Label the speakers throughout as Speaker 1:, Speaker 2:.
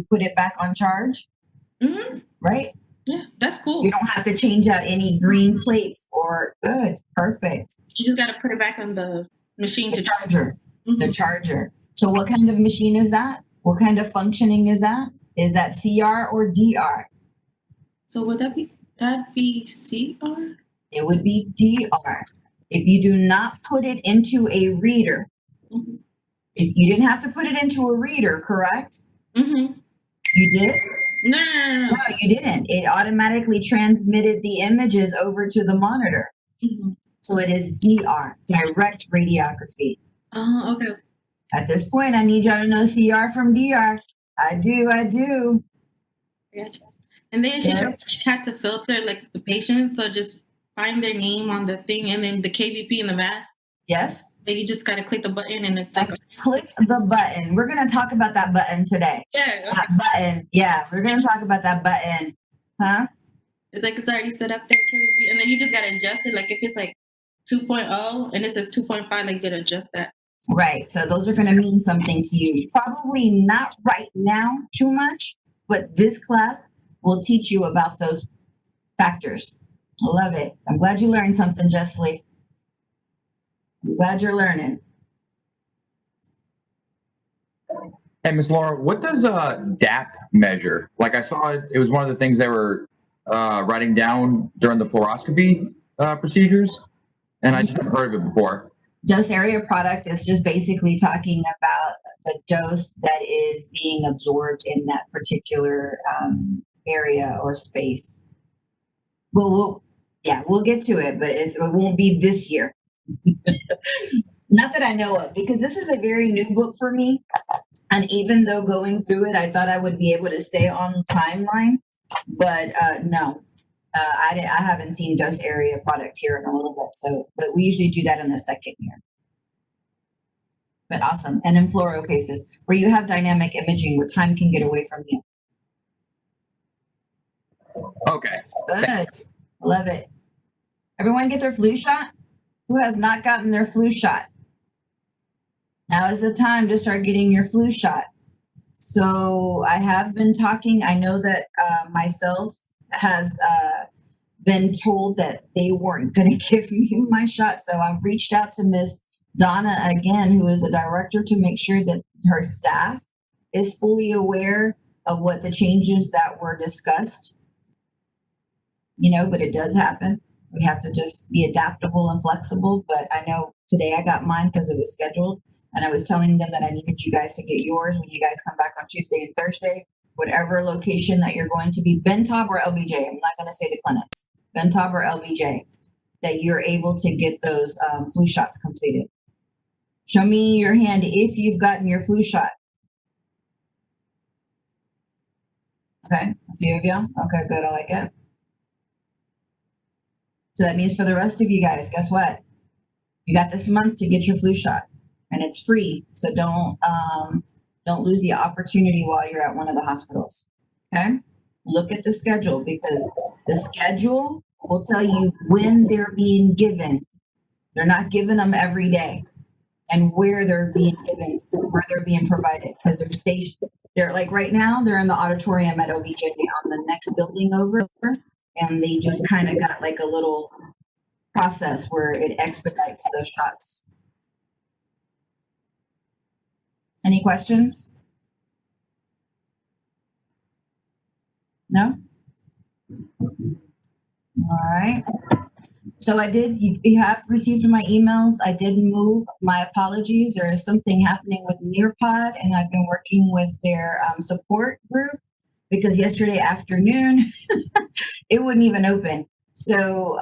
Speaker 1: put it back on charge, right?
Speaker 2: Yeah, that's cool.
Speaker 1: You don't have to change out any green plates or good, perfect.
Speaker 2: You just got to put it back on the machine
Speaker 1: The
Speaker 2: to
Speaker 1: charger, the
Speaker 2: Mhm.
Speaker 1: charger. So what kind of machine is that? What kind of functioning is that? Is that CR or DR?
Speaker 2: So would that be CR?
Speaker 1: It would be DR. If you do not put it into a reader,
Speaker 2: Mhm.
Speaker 1: if you didn't have to put it into a reader, correct?
Speaker 2: Mhm.
Speaker 1: You did?
Speaker 2: No.
Speaker 1: No, you didn't. It automatically transmitted the images over to the monitor.
Speaker 2: Mhm.
Speaker 1: So it is DR, direct radiography.
Speaker 2: Oh, okay.
Speaker 1: At this point, I need y'all to know CR from DR. I do.
Speaker 2: Gotcha. And then she
Speaker 1: Good.
Speaker 2: showed me how to filter like the patient. So just find their name on the thing and then the KVP and the mask.
Speaker 1: Yes.
Speaker 2: So you just got to click the button and it's
Speaker 1: Like,
Speaker 2: like,
Speaker 1: click the button. We're going to talk about that button today.
Speaker 2: yeah,
Speaker 1: That button. Yeah, we're going to talk about that button. Huh?
Speaker 2: it's like it's already set up there, KVP. And then you just got to adjust it. Like if it's like 2.0 and it says 2.5, like you got to adjust that.
Speaker 1: Right. So those are going to mean something to you. Probably not right now too much, but this class will teach you about those factors. I love it. I'm glad you learned something, Jessley. I'm glad you're learning.
Speaker 3: Hey, Miss Laura, what does DAP measure? Like I saw it was one of the things they were writing down during the fluoroscopy procedures, and I just haven't heard of it before.
Speaker 1: Dose area product is just basically talking about the dose that is being absorbed in that particular area or space. We'll get to it, but it won't be this year. Not that I know of, because this is a very new book for me. And even though going through it, I thought I would be able to stay on timeline, but no, I haven't seen dose area product here in a little bit. So, but we usually do that in the second year. But awesome. And in fluoro cases where you have dynamic imaging where time can get away from you.
Speaker 3: Okay.
Speaker 1: Good. Love it. Everyone get their flu shot? Who has not gotten their flu shot? Now is the time to start getting your flu shot. So I have been talking. I know that myself has been told that they weren't going to give me my shot. So I've reached out to Miss Donna again, who is the director, to make sure that her staff is fully aware of what the changes that were discussed. But it does happen. We have to just be adaptable and flexible. But I know today I got mine because it was scheduled. And I was telling them that I needed you guys to get yours when you guys come back on Tuesday and Thursday, whatever location that you're going to be, Bentob or LBJ. I'm not going to say the clinics, Bentob or LBJ, that you're able to get those flu shots completed. Show me your hand if you've gotten your flu shot. Okay, a few of y'all. Okay, good. I like it. So that means for the rest of you guys, guess what? You got this month to get your flu shot, and it's free. So don't lose the opportunity while you're at one of the hospitals. Okay, look at the schedule, because the schedule will tell you when they're being given. They're not giving them every day, and where they're being given, where they're being provided, because they're stationed. They're like right now, they're in the auditorium at OBJ on the next building over, and they just kind of got like a little process where it expedites those shots. Any questions? No? All right. So you have received my emails. I did move. My apologies. There is something happening with Nearpod, and I've been working with their support group, because yesterday afternoon it wouldn't even open. So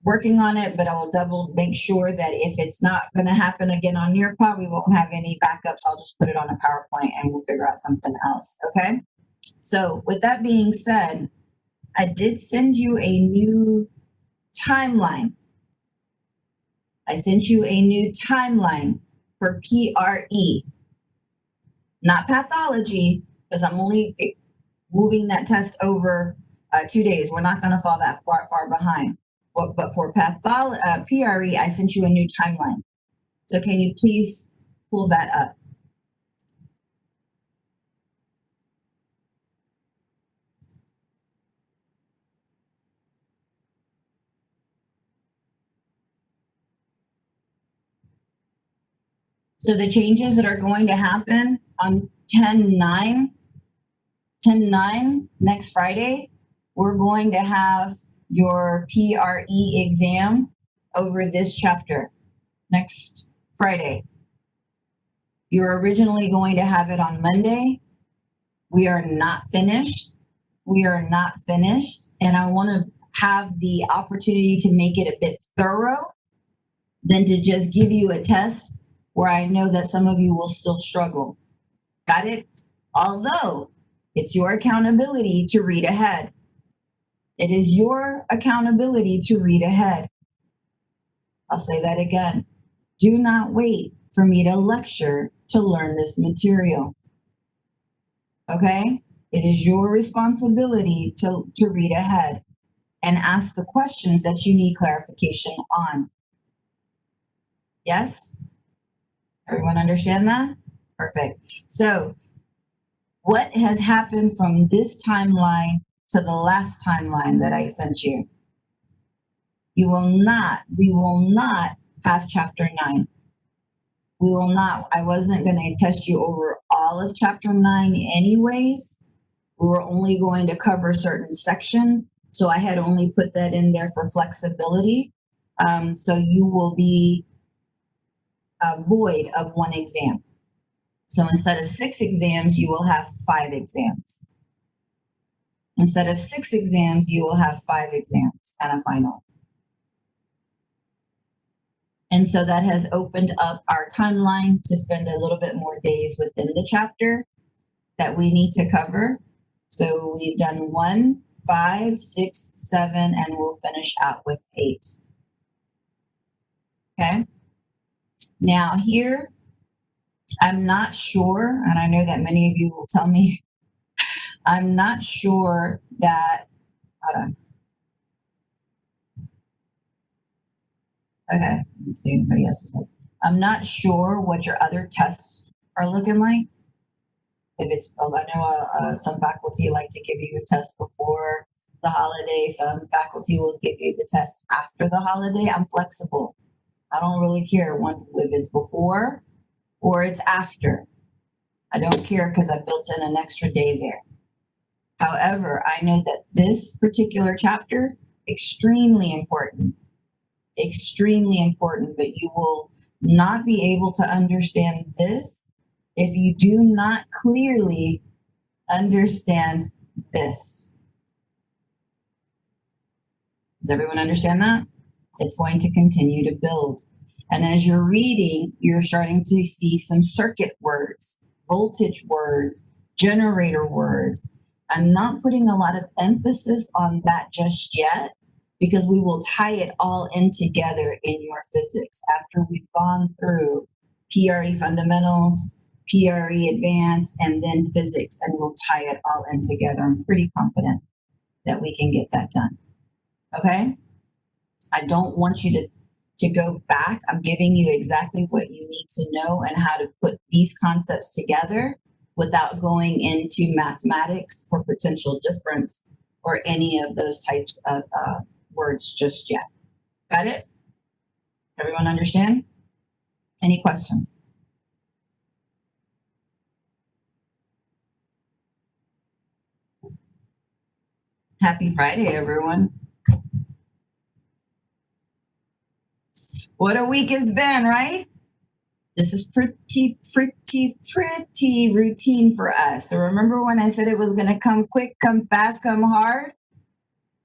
Speaker 1: working on it, but I will double make sure that if it's not going to happen again on Nearpod, we won't have any backups. I'll just put it on a PowerPoint and we'll figure out something else. Okay. So with that being said, I did send you a new timeline. I sent you a new timeline for PRE, not pathology, because I'm only moving that test over 2 days. We're not going to fall that far behind. But for PRE, I sent you a new timeline. So can you please pull that up? So the changes that are going to happen on 10-9, next Friday, we're going to have your PRE exam over this chapter next Friday. You're originally going to have it on Monday. We are not finished. We are not finished. And I want to have the opportunity to make it a bit thorough than to just give you a test where I know that some of you will still struggle. Got it? Although it's your accountability to read ahead. It is your accountability to read ahead. I'll say that again. Do not wait for me to lecture to learn this material. Okay? It is your responsibility to read ahead and ask the questions that you need clarification on. Yes? Everyone understand that? Perfect. So, what has happened from this timeline to the last timeline that I sent you? We will not have chapter 9. We will not. I wasn't going to test you over all of chapter 9 anyways. We were only going to cover certain sections. So I had only put that in there for flexibility. So you will be void of one exam. So instead of 6 exams, you will have 5 exams. Instead of 6 exams, you will have 5 exams and a final. And so that has opened up our timeline to spend a little bit more days within the chapter that we need to cover. So we've done 1, 5, 6, 7, and we'll finish out with 8. Okay. Now here, I'm not sure, and I know that many of you will tell me, I'm not sure that, hold on. Okay, let's see anybody else's one. I'm not sure what your other tests are looking like. If it's, I know some faculty like to give you a test before the holiday. Some faculty will give you the test after the holiday. I'm flexible. I don't really care if it's before or it's after. I don't care because I built in an extra day there. However, I know that this particular chapter, extremely important, but you will not be able to understand this if you do not clearly understand this. Does everyone understand that? It's going to continue to build. And as you're reading, you're starting to see some circuit words, voltage words, generator words. I'm not putting a lot of emphasis on that just yet because we will tie it all in together in your physics after we've gone through PRE fundamentals, PRE advanced, and then physics, and we'll tie it all in together. I'm pretty confident that we can get that done. Okay? I don't want you to go back. I'm giving you exactly what you need to know and how to put these concepts together without going into mathematics for potential difference or any of those types of words just yet. Got it? Everyone understand? Any questions? Happy Friday, everyone. What a week it's been, right? This is pretty routine for us. So remember when I said it was going to come quick, come fast, come hard?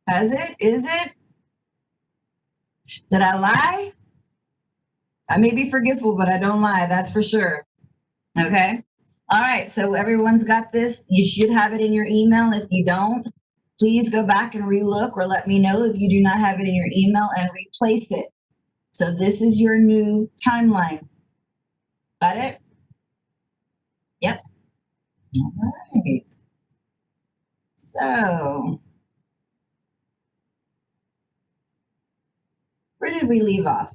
Speaker 1: Has it? Is it? Did I lie? I may be forgetful, but I don't lie. That's for sure. Okay. All right. So everyone's got this. You should have it in your email. If you don't, please go back and relook or let me know if you do not have it in your email and replace it. So this is your new timeline. Got it? Yep. All right. So where did we leave off?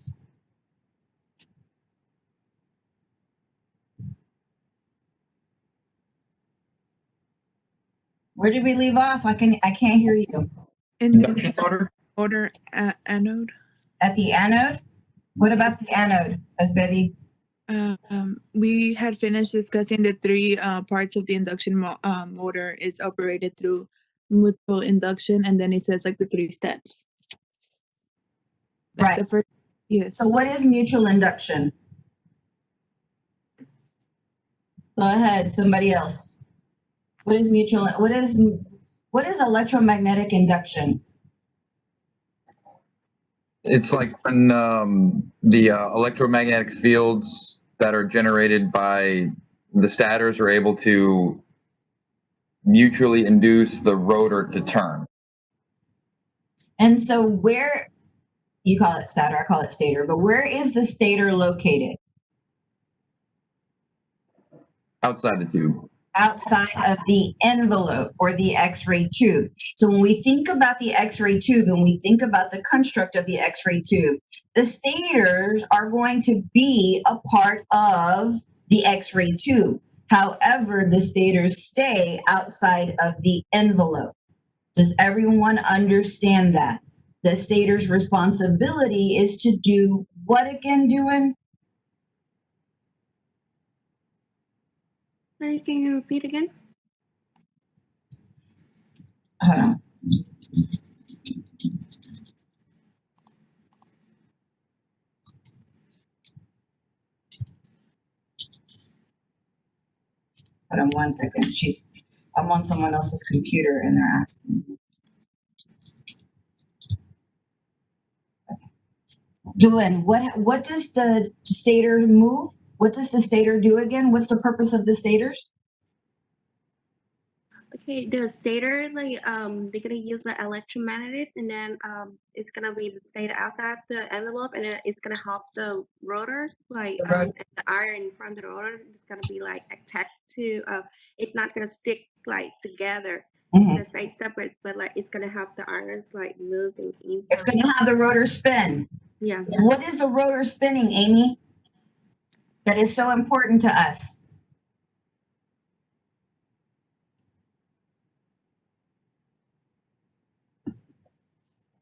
Speaker 1: Where did we leave off? I can't hear you.
Speaker 4: In
Speaker 3: Induction
Speaker 4: the
Speaker 3: motor?
Speaker 4: order anode.
Speaker 1: At the anode? What about the anode, Asbedi?
Speaker 4: we had finished discussing the three parts of the induction motor is operated through mutual induction, and then it says like the three steps. Like
Speaker 1: Right.
Speaker 4: the first, yes.
Speaker 1: So what is mutual induction? Go ahead, somebody else. What is electromagnetic induction?
Speaker 3: It's like when the electromagnetic fields that are generated by the stators are able to mutually induce the rotor to turn.
Speaker 1: And so where, you call it stator, I call it stator, but where is the stator located?
Speaker 3: Outside the tube.
Speaker 1: Outside of the envelope or the X-ray tube. So when we think about the X-ray tube and we think about the construct of the X-ray tube, the stators are going to be a part of the X-ray tube. However, the stators stay outside of the envelope. Does everyone understand that? The stator's responsibility is to do what again, doing?
Speaker 5: Sorry, can you repeat again?
Speaker 1: Hold on. Hold on 1 second. I'm on someone else's computer and they're asking me. Doing what does the stator move? What does the stator do again? What's the purpose of the stators?
Speaker 5: Okay, the stator, like they're gonna use the electromagnet, and then it's gonna be the stator outside the envelope, and then it's gonna help the rotor, like
Speaker 1: The rotor.
Speaker 5: and the iron from the rotor is gonna be like attached to. It's not gonna stick like together.
Speaker 1: Mhm.
Speaker 5: The side separate, but like it's gonna help the irons like move and
Speaker 1: It's
Speaker 5: inside.
Speaker 1: going to have the rotor spin.
Speaker 5: Yeah.
Speaker 1: What is the rotor spinning, Amy? That is so important to us.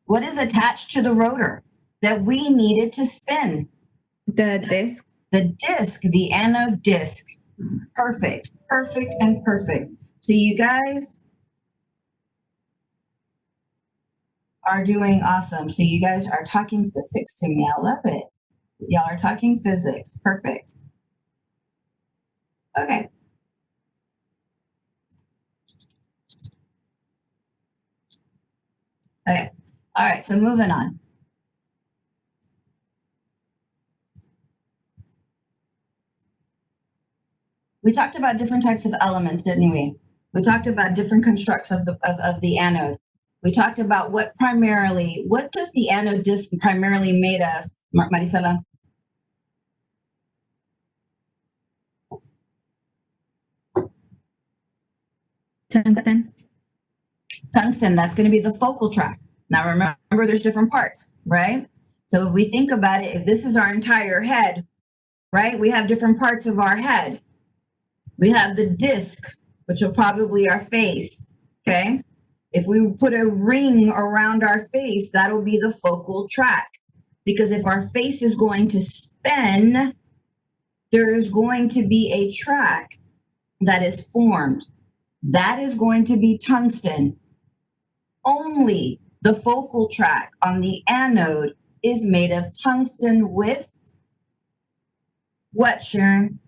Speaker 1: What is attached to the rotor that we needed to spin?
Speaker 6: The disc.
Speaker 1: The disc, the anode disc. Perfect, perfect, and perfect. So you guys are doing awesome. So you guys are talking physics to me. I love it. Y'all are talking physics. Perfect. Okay. Okay. All right. So moving on. We talked about different types of elements, didn't we? We talked about different constructs of the anode. We talked about what does the anode disc primarily made of, Marisela?
Speaker 6: Tungsten.
Speaker 1: Tungsten, that's going to be the focal track. Now remember, there's different parts, right? So if we think about it, if this is our entire head, right? We have different parts of our head. We have the disc, which will probably our face, okay? If we put a ring around our face, that'll be the focal track. Because if our face is going to spin, there is going to be a track that is formed. That is going to be tungsten. Only the focal track on the anode is made of tungsten with what, Sharon?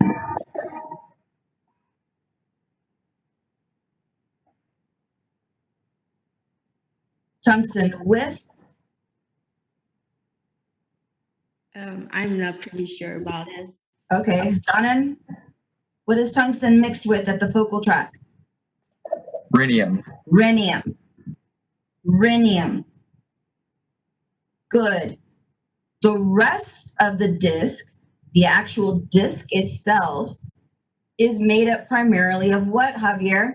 Speaker 1: Tungsten with?
Speaker 7: I'm not pretty sure about it.
Speaker 1: Okay, Jonan, what is tungsten mixed with at the focal track?
Speaker 3: Rhenium.
Speaker 1: Rhenium. Rhenium. Good. The rest of the disc, the actual disc itself, is made up primarily of what, Javier?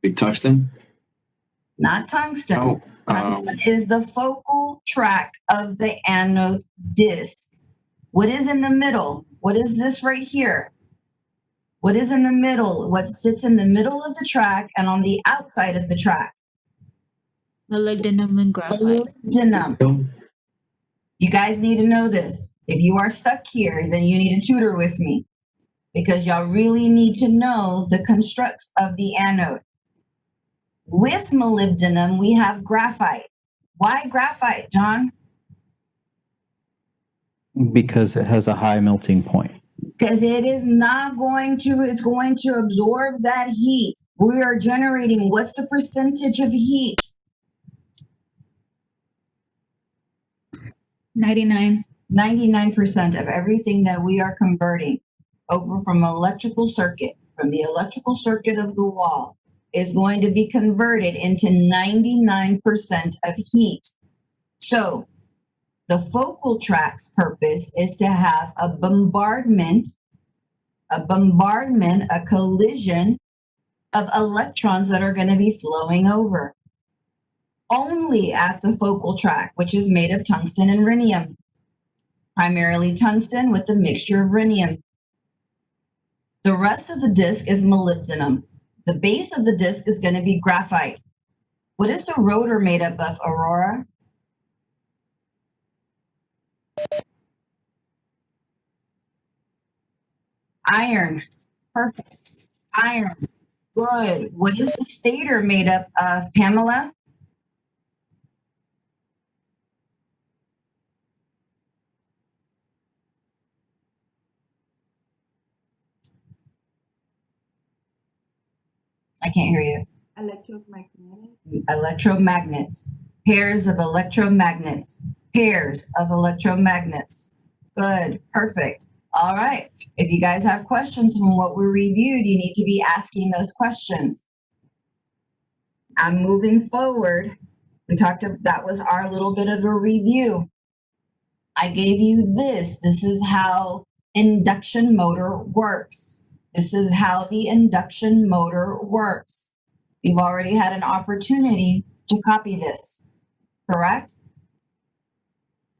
Speaker 8: Big tungsten?
Speaker 1: Not tungsten.
Speaker 8: Oh,
Speaker 1: Tungsten is the focal track of the anode disc. What is in the middle? What is this right here? What is in the middle? What sits in the middle of the track and on the outside of the track?
Speaker 6: Molybdenum and graphite.
Speaker 1: Molybdenum. You guys need to know this. If you are stuck here, then you need a tutor with me because y'all really need to know the constructs of the anode. With molybdenum, we have graphite. Why graphite, John?
Speaker 8: Because it has a high melting point.
Speaker 1: Because it's going to absorb that heat. We are generating, what's the percentage of heat?
Speaker 6: 99.
Speaker 1: 99% of everything that we are converting over from the electrical circuit of the wall is going to be converted into 99% of heat. So the focal track's purpose is to have a collision of electrons that are going to be flowing over. Only at the focal track, which is made of tungsten and rhenium. Primarily tungsten with a mixture of rhenium. The rest of the disc is molybdenum. The base of the disc is going to be graphite. What is the rotor made up of, Aurora? Iron. Perfect. Iron. Good. What is the stator made up of, Pamela? I can't hear you. Electromagnets. Pairs of electromagnets. Pairs of electromagnets. Good. Perfect. All right. If you guys have questions from what we reviewed, you need to be asking those questions. I'm moving forward. That was our little bit of a review. I gave you this. This is how induction motor works. This is how the induction motor works. You've already had an opportunity to copy this, correct?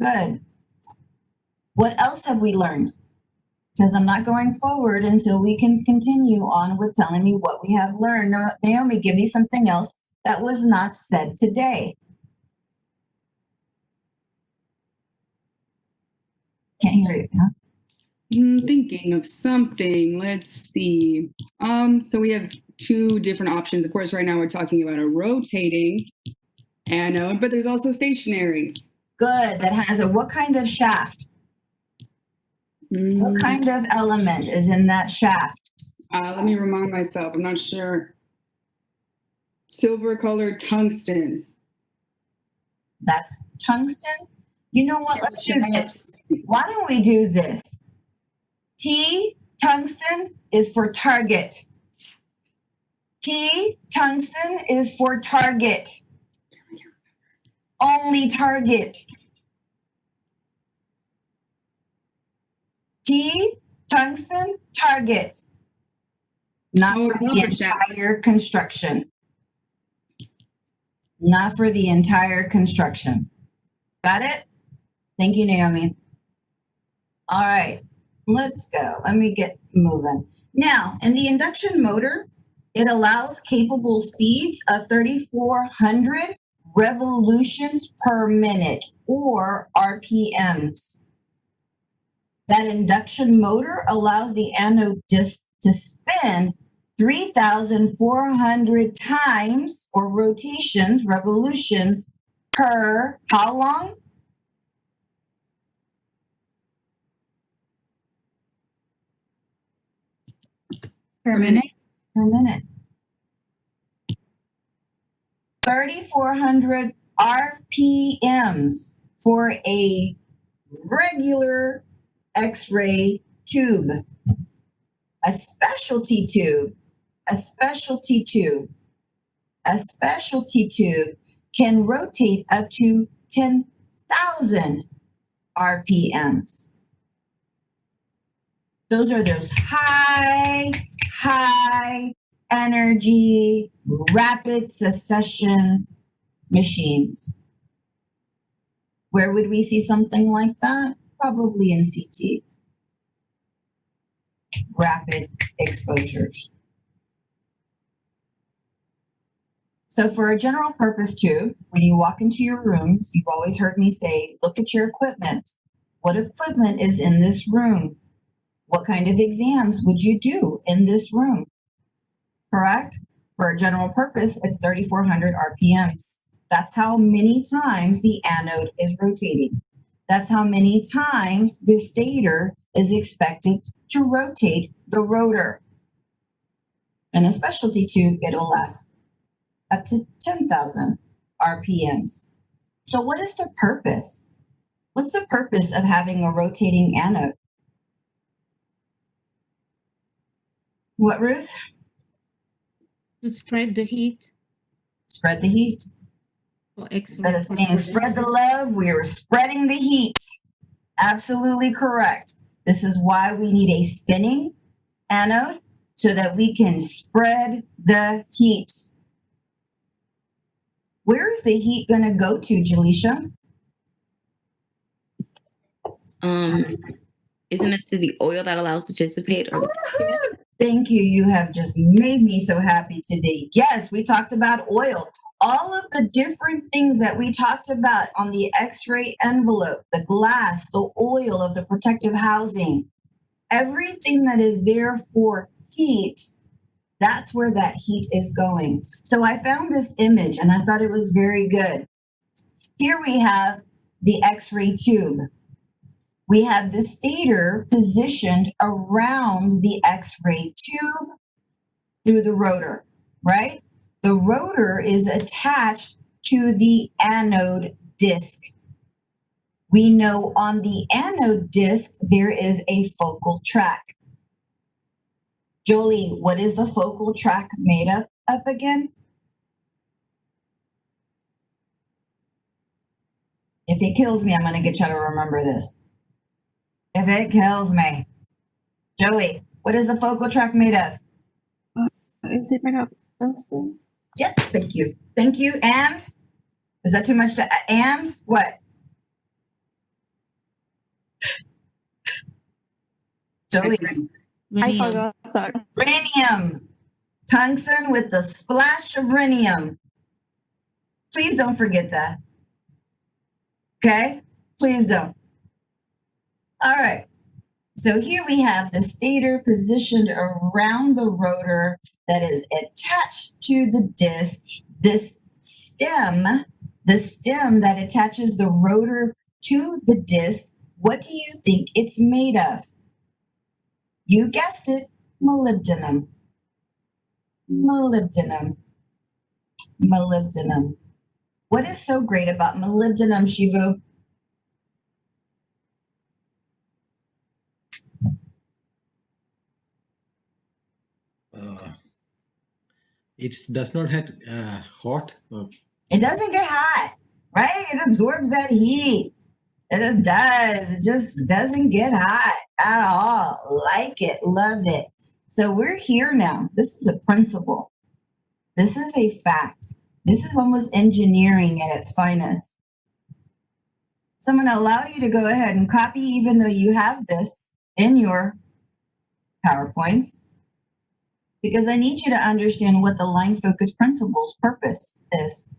Speaker 1: Good. What else have we learned? Because I'm not going forward until we can continue on with telling me what we have learned. Naomi, give me something else that was not said today. Can't hear you. Huh?
Speaker 9: Thinking of something. Let's see. So we have two different options. Of course, right now we're talking about a rotating anode, but there's also stationary.
Speaker 1: Good. That has what kind of shaft? What kind of element is in that shaft?
Speaker 9: Let me remind myself. I'm not sure. Silver colored tungsten.
Speaker 1: That's tungsten? You know what? Let's do this. Why don't we do this? T, tungsten, is for target. T, tungsten, is for target. Only target. T, tungsten, target. Not for the entire construction. Not for the entire construction. Got it? Thank you, Naomi. All right, let's go. Let me get moving. Now, in the induction motor, it allows capable speeds of 3,400 revolutions per minute, or RPMs. That induction motor allows the anode disc to spin 3,400 times, or revolutions per how long?
Speaker 6: Per minute.
Speaker 1: Per minute. 3,400 RPMs for a regular X-ray tube. A specialty tube can rotate up to 10,000 RPMs. Those are those high energy, rapid succession machines. Where would we see something like that? Probably in CT. Rapid exposures. So for a general purpose tube, when you walk into your rooms, you've always heard me say, look at your equipment. What equipment is in this room? What kind of exams would you do in this room? Correct? For a general purpose, it's 3,400 RPMs. That's how many times the anode is rotating. That's how many times the stator is expected to rotate the rotor. In a specialty tube, it'll last up to 10,000 RPMs. So what is the purpose? What's the purpose of having a rotating anode? What, Ruth?
Speaker 10: To spread the heat
Speaker 1: Spread the heat.
Speaker 10: for
Speaker 1: Instead
Speaker 10: X-ray.
Speaker 1: of saying spread the love, we are spreading the heat. Absolutely correct. This is why we need a spinning anode so that we can spread the heat. Where is the heat going to go to, Jaleisha?
Speaker 7: Isn't it to the oil that allows to dissipate? Or
Speaker 1: Thank you. You have just made me so happy today. Yes, we talked about oil. All of the different things that we talked about on the X-ray envelope, the glass, the oil of the protective housing, everything that is there for heat, that's where that heat is going. So I found this image and I thought it was very good. Here we have the X-ray tube. We have the stator positioned around the X-ray tube through the rotor, right? The rotor is attached to the anode disc. We know on the anode disc, there is a focal track. Jolie, what is the focal track made up of again? If it kills me, I'm going to get you to remember this. If it kills me. Jolie, what is the focal track made of?
Speaker 5: Is it made of those things?
Speaker 1: Yep, thank you. Thank you. And? Is that too much to, and what? Jolie.
Speaker 5: I forgot. Sorry.
Speaker 1: Rhenium. Tungsten with the splash of rhenium. Please don't forget that. Okay? Please don't. All right. So here we have the stator positioned around the rotor that is attached to the disc. This stem, the stem that attaches the rotor to the disc, what do you think it's made of? You guessed it, molybdenum. Molybdenum. Molybdenum. What is so great about molybdenum, Shibu?
Speaker 11: It does not have hot.
Speaker 1: It doesn't get hot, right? It absorbs that heat. It does. It just doesn't get hot at all. Like it, love it. So we're here now. This is a principle. This is a fact. This is almost engineering at its finest. So I'm going to allow you to go ahead and copy, even though you have this in your PowerPoints, because I need you to understand what the line focus principles purpose is.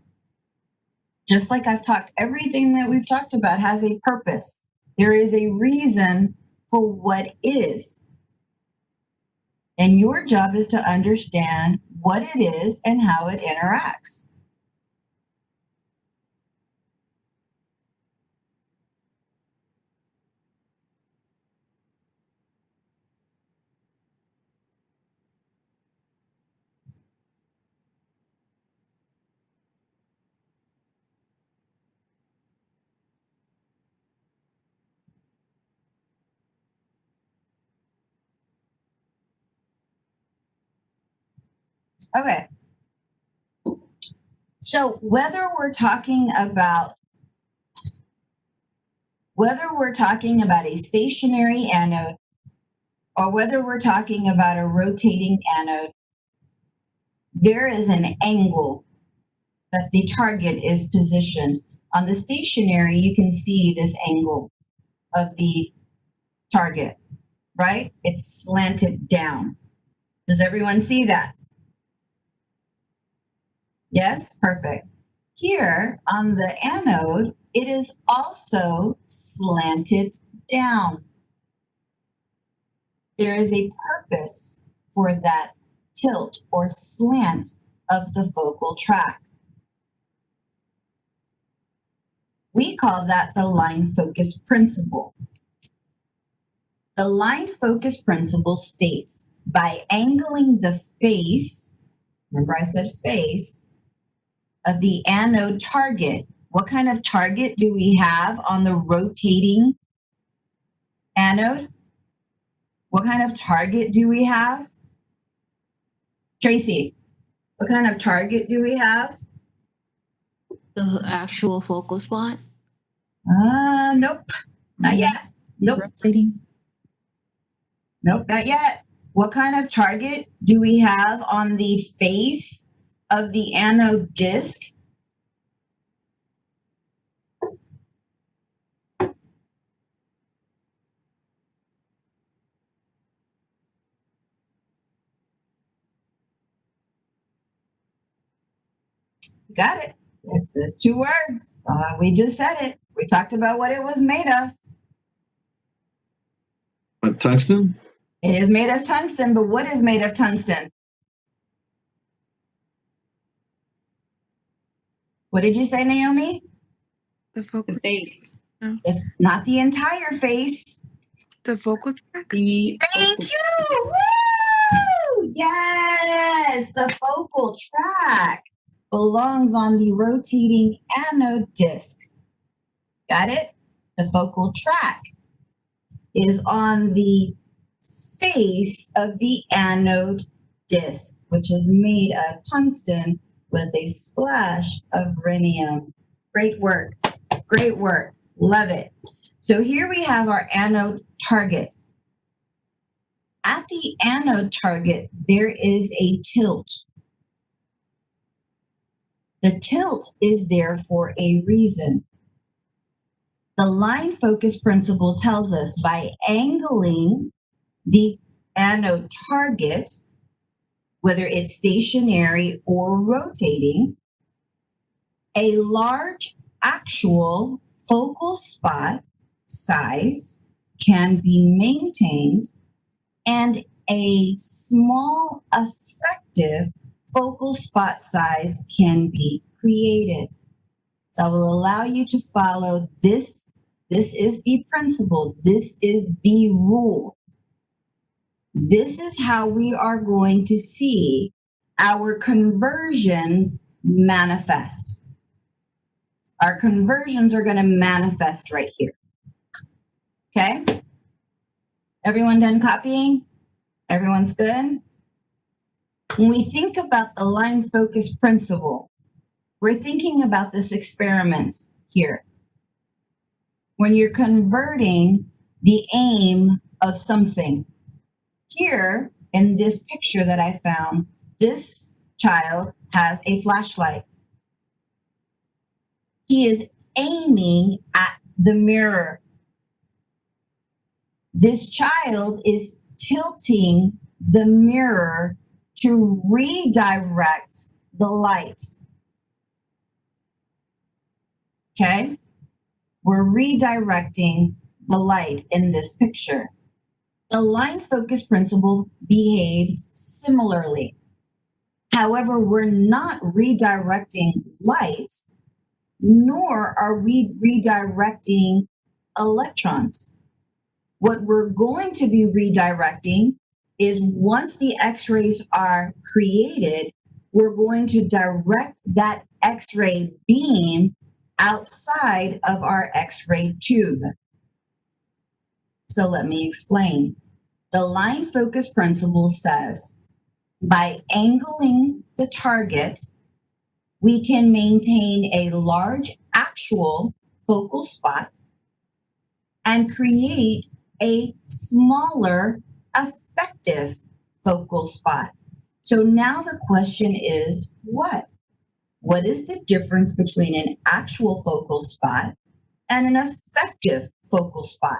Speaker 1: Just like I've talked, everything that we've talked about has a purpose. There is a reason for what is. And your job is to understand what it is and how it interacts. Okay. So whether we're talking about a stationary anode or whether we're talking about a rotating anode, there is an angle that the target is positioned. On the stationary, you can see this angle of the target, right? It's slanted down. Does everyone see that? Yes, perfect. Here on the anode, it is also slanted down. There is a purpose for that tilt or slant of the focal track. We call that the line focus principle. The line focus principle states by angling the face, remember I said face, of the anode target. What kind of target do we have on the rotating anode? What kind of target do we have? Tracy, what kind of target do we have?
Speaker 10: The actual focal spot.
Speaker 1: Nope, not yet. Nope,
Speaker 6: Rotating.
Speaker 1: nope, not yet. What kind of target do we have on the face of the anode disc? Got it. It's two words. We just said it. We talked about what it was made of.
Speaker 12: Tungsten?
Speaker 1: It is made of tungsten, but what is made of tungsten? What did you say, Naomi?
Speaker 4: The focal,
Speaker 9: The face.
Speaker 1: If not the entire face.
Speaker 4: the focal track.
Speaker 9: The
Speaker 1: Thank
Speaker 9: focal-
Speaker 1: you. Woo! Yes, the focal track belongs on the rotating anode disc. Got it? The focal track is on the face of the anode disc, which is made of tungsten with a splash of rhenium. Great work. Great work. Love it. So here we have our anode target. At the anode target, there is a tilt. The tilt is there for a reason. The line focus principle tells us by angling the anode target, whether it's stationary or rotating, a large actual focal spot size can be maintained and a small effective focal spot size can be created. So I will allow you to follow this. This is the principle. This is the rule. This is how we are going to see our conversions manifest. Our conversions are going to manifest right here. Okay? Everyone done copying? Everyone's good? When we think about the line focus principle, we're thinking about this experiment here. When you're converting the aim of something. Here in this picture that I found, this child has a flashlight. He is aiming at the mirror. This child is tilting the mirror to redirect the light. Okay? We're redirecting the light in this picture. The line focus principle behaves similarly. However, we're not redirecting light, nor are we redirecting electrons. What we're going to be redirecting is once the X-rays are created, we're going to direct that X-ray beam outside of our X-ray tube. So let me explain. The line focus principle says, by angling the target, we can maintain a large actual focal spot and create a smaller effective focal spot. So now the question is what? What is the difference between an actual focal spot and an effective focal spot?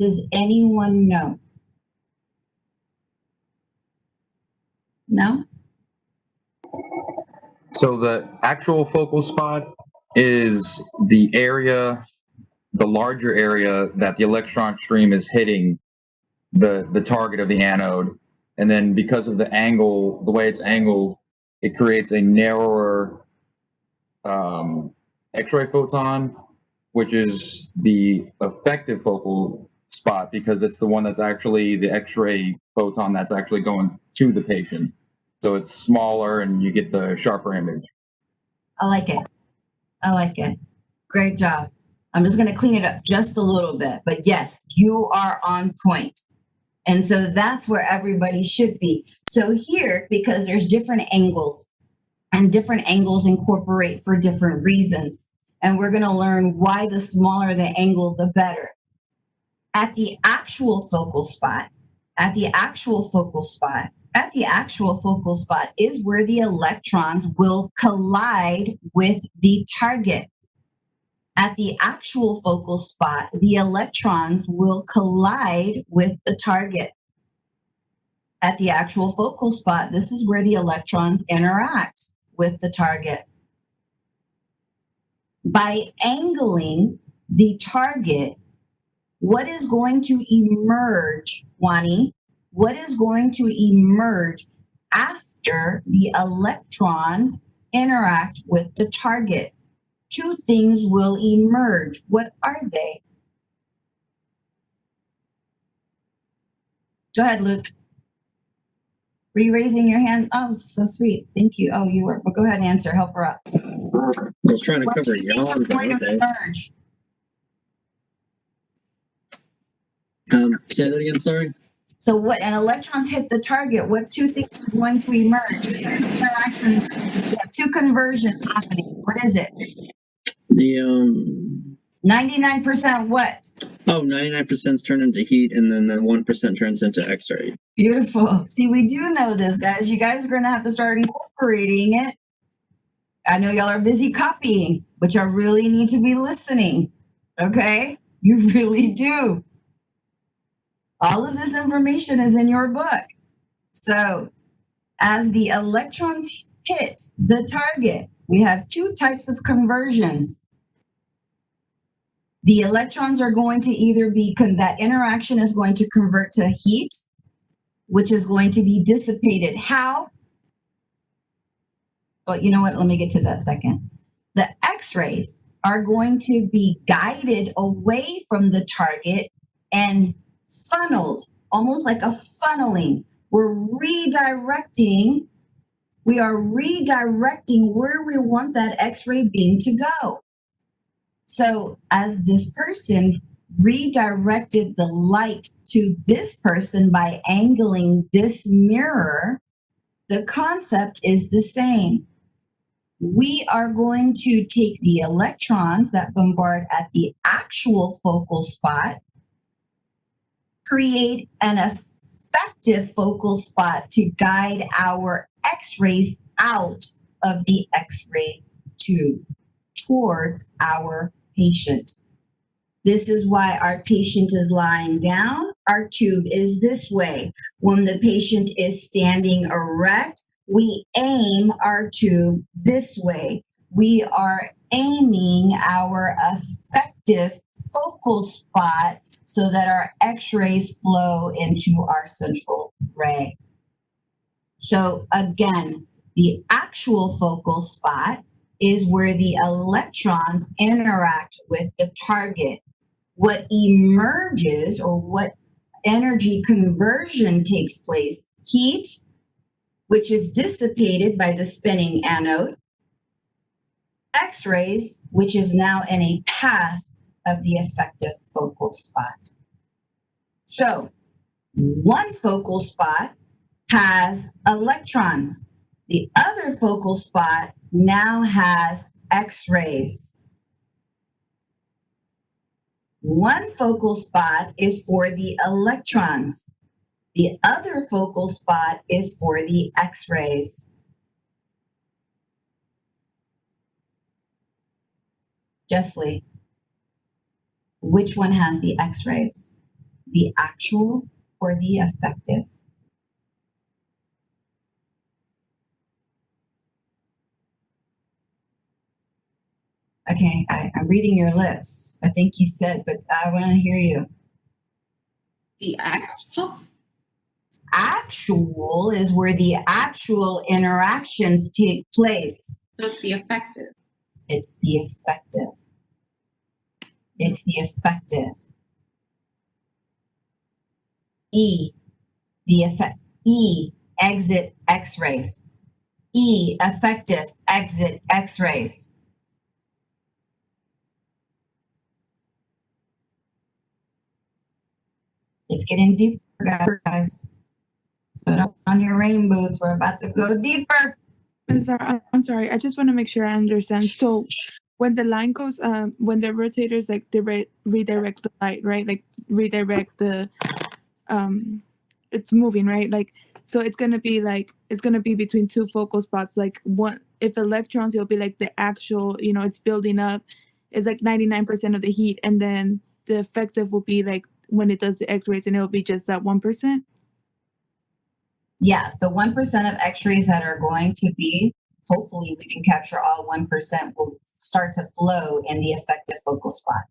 Speaker 1: Does anyone know? No?
Speaker 3: So the actual focal spot is the area, the larger area that the electron stream is hitting the target of the anode. And then because of the angle, the way it's angled, it creates a narrower X-ray photon, which is the effective focal spot because it's the one that's actually the X-ray photon that's actually going to the patient. So it's smaller and you get the sharper image.
Speaker 1: I like it. I like it. Great job. I'm just going to clean it up just a little bit. But yes, you are on point. And so that's where everybody should be. So here, because there's different angles, and different angles incorporate for different reasons. And we're going to learn why the smaller the angle, the better. At the actual focal spot, is where the electrons will collide with the target. At the actual focal spot, the electrons will collide with the target. At the actual focal spot, this is where the electrons interact with the target. By angling the target, what is going to emerge, Wani? What is going to emerge after the electrons interact with the target? Two things will emerge. What are they? Go ahead, Luke. Were you raising your hand? Oh, so sweet. Thank you. Oh, you were. But go ahead and answer. Help her out.
Speaker 12: I was trying to
Speaker 1: What
Speaker 12: cover
Speaker 1: two things are going to emerge?
Speaker 12: Say that again, sorry.
Speaker 1: So what, and electrons hit the target, what two things are going to emerge? Interactions, we have two conversions happening. What is it?
Speaker 12: The
Speaker 1: 99% what?
Speaker 12: 99% turn into heat, and then the 1% turns into X-ray.
Speaker 1: Beautiful. See, we do know this, guys. You guys are going to have to start incorporating it. I know y'all are busy copying, but y'all really need to be listening. Okay? You really do. All of this information is in your book. So as the electrons hit the target, we have two types of conversions. The electrons are going to either be, that interaction is going to convert to heat, which is going to be dissipated. How? Well, you know what? Let me get to that second. The X-rays are going to be guided away from the target and funneled, almost like a funneling. We are redirecting where we want that X-ray beam to go. So as this person redirected the light to this person by angling this mirror, the concept is the same. We are going to take the electrons that bombard at the actual focal spot, create an effective focal spot to guide our X-rays out of the X-ray tube towards our patient. This is why our patient is lying down. Our tube is this way. When the patient is standing erect, we aim our tube this way. We are aiming our effective focal spot so that our X-rays flow into our central ray. So again, the actual focal spot is where the electrons interact with the target. What emerges, or what energy conversion takes place? Heat, which is dissipated by the spinning anode. X-rays, which is now in a path of the effective focal spot. So one focal spot has electrons. The other focal spot now has X-rays. One focal spot is for the electrons. The other focal spot is for the X-rays. Jessley, which one has the X-rays? The actual or the effective? Okay, I'm reading your lips. I think you said, but I want to hear you.
Speaker 2: The actual.
Speaker 1: Actual is where the actual interactions take place.
Speaker 2: So it's the effective.
Speaker 1: It's the effective. It's the effective. E, the effect. E, exit X-rays. E, effective, exit X-rays. It's getting deeper, guys. Put on your rain boots. We're about to go deeper.
Speaker 4: I'm sorry. I just want to make sure I understand. So when the line goes, when the rotators like redirect the light, right? Like redirect the, it's moving, right? Like, so it's gonna be between two focal spots. Like one, if electrons, it'll be like the actual, it's building up. It's like 99% of the heat, and then the effective will be like when it does the X-rays, and it'll be just that 1%.
Speaker 1: Yeah, the 1% of X-rays that are going to be, hopefully we can capture all 1%, will start to flow in the effective focal spot.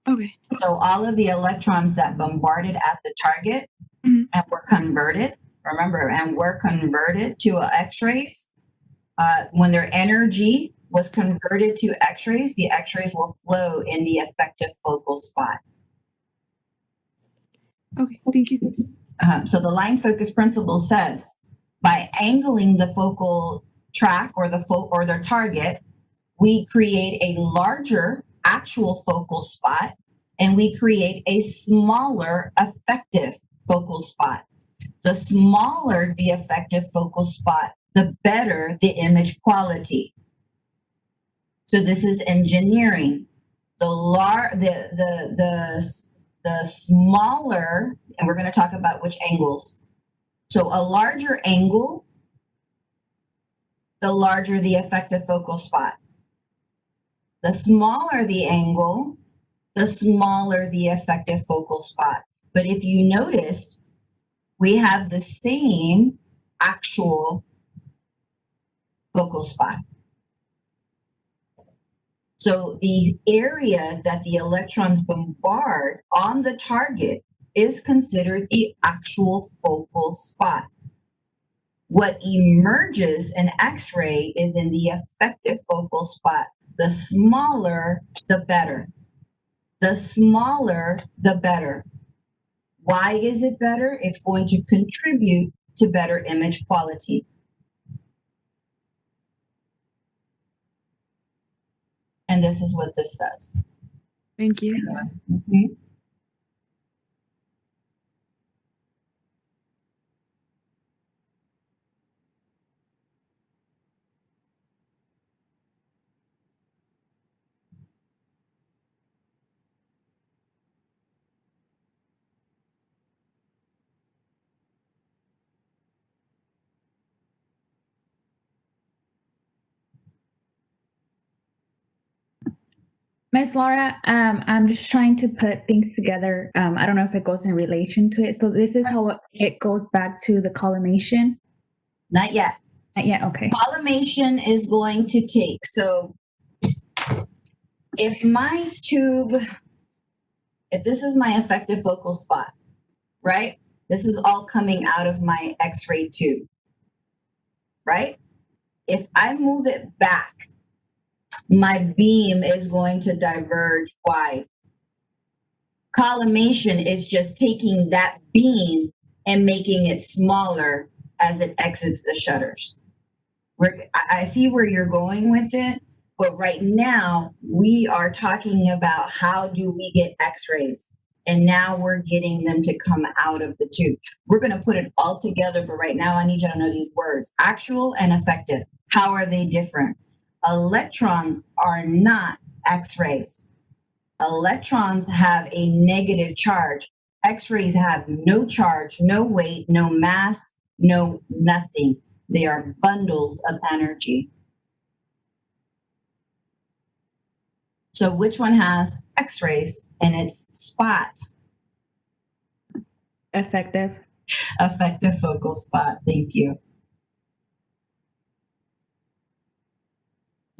Speaker 4: Okay.
Speaker 1: So all of the electrons that bombarded at the target
Speaker 4: Mhm.
Speaker 1: and were converted, remember, and were converted to X-rays, when their energy was converted to X-rays, the X-rays will flow in the effective focal spot.
Speaker 4: Okay. Thank you.
Speaker 1: So the line focus principle says, by angling the focal track or their target, we create a larger actual focal spot and we create a smaller effective focal spot. The smaller the effective focal spot, the better the image quality. So this is engineering. The smaller, and we're going to talk about which angles. So a larger angle, the larger the effective focal spot. The smaller the angle, the smaller the effective focal spot. But if you notice, we have the same actual focal spot. So the area that the electrons bombard on the target is considered the actual focal spot. What emerges in X-ray is in the effective focal spot. The smaller, the better. The smaller, the better. Why is it better? It's going to contribute to better image quality. And this is what this says.
Speaker 4: Thank you.
Speaker 1: Mhm.
Speaker 6: Miss Laura, I'm just trying to put things together. I don't know if it goes in relation to it. So this is how it goes back to the collimation.
Speaker 1: Not yet.
Speaker 6: Not yet. Okay.
Speaker 1: Collimation is going to take, so if my tube, if this is my effective focal spot, right? This is all coming out of my X-ray tube, right? If I move it back, my beam is going to diverge wide. Collimation is just taking that beam and making it smaller as it exits the shutters. I see where you're going with it, but right now we are talking about how do we get X-rays, and now we're getting them to come out of the tube. We're going to put it all together, but right now I need you to know these words: actual and effective. How are they different? Electrons are not X-rays. Electrons have a negative charge. X-rays have no charge, no weight, no mass, no nothing. They are bundles of energy. So which one has X-rays in its spot?
Speaker 6: Effective.
Speaker 1: Effective focal spot. Thank you.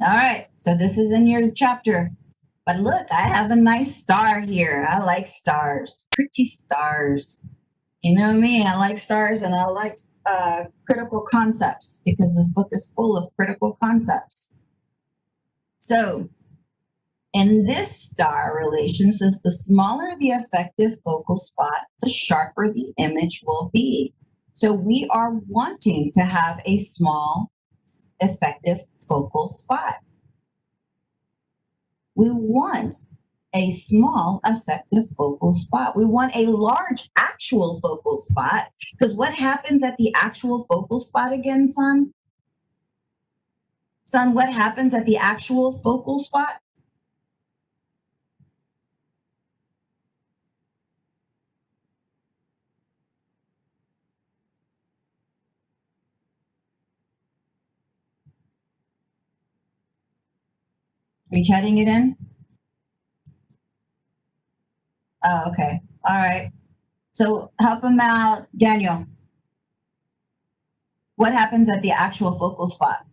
Speaker 1: All right, so this is in your chapter. But look, I have a nice star here. I like stars, pretty stars. You know me, I like stars and I like critical concepts because this book is full of critical concepts. So, in this star relation says the smaller the effective focal spot, the sharper the image will be. So we are wanting to have a small effective focal spot. We want a small effective focal spot. We want a large actual focal spot because what happens at the actual focal spot again, son? Son, what happens at the actual focal spot? Are you chatting it in? Oh, okay. All right. So help him out, Daniel. What happens at the actual focal spot?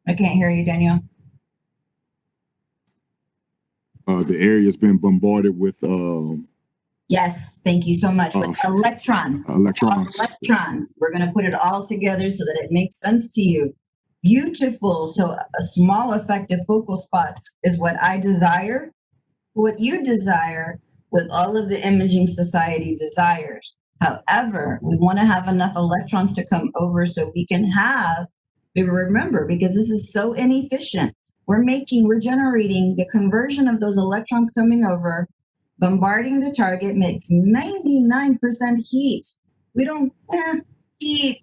Speaker 1: I can't hear you, Daniel.
Speaker 13: The area's been bombarded with
Speaker 1: Yes, thank you so much. With electrons.
Speaker 13: electrons.
Speaker 1: Electrons. We're going to put it all together so that it makes sense to you. Beautiful. So a small effective focal spot is what I desire. What you desire, with all of the imaging society desires. However, we want to have enough electrons to come over so we can have, remember, because this is so inefficient. We're generating the conversion of those electrons coming over, bombarding the target makes 99% heat. We don't heat.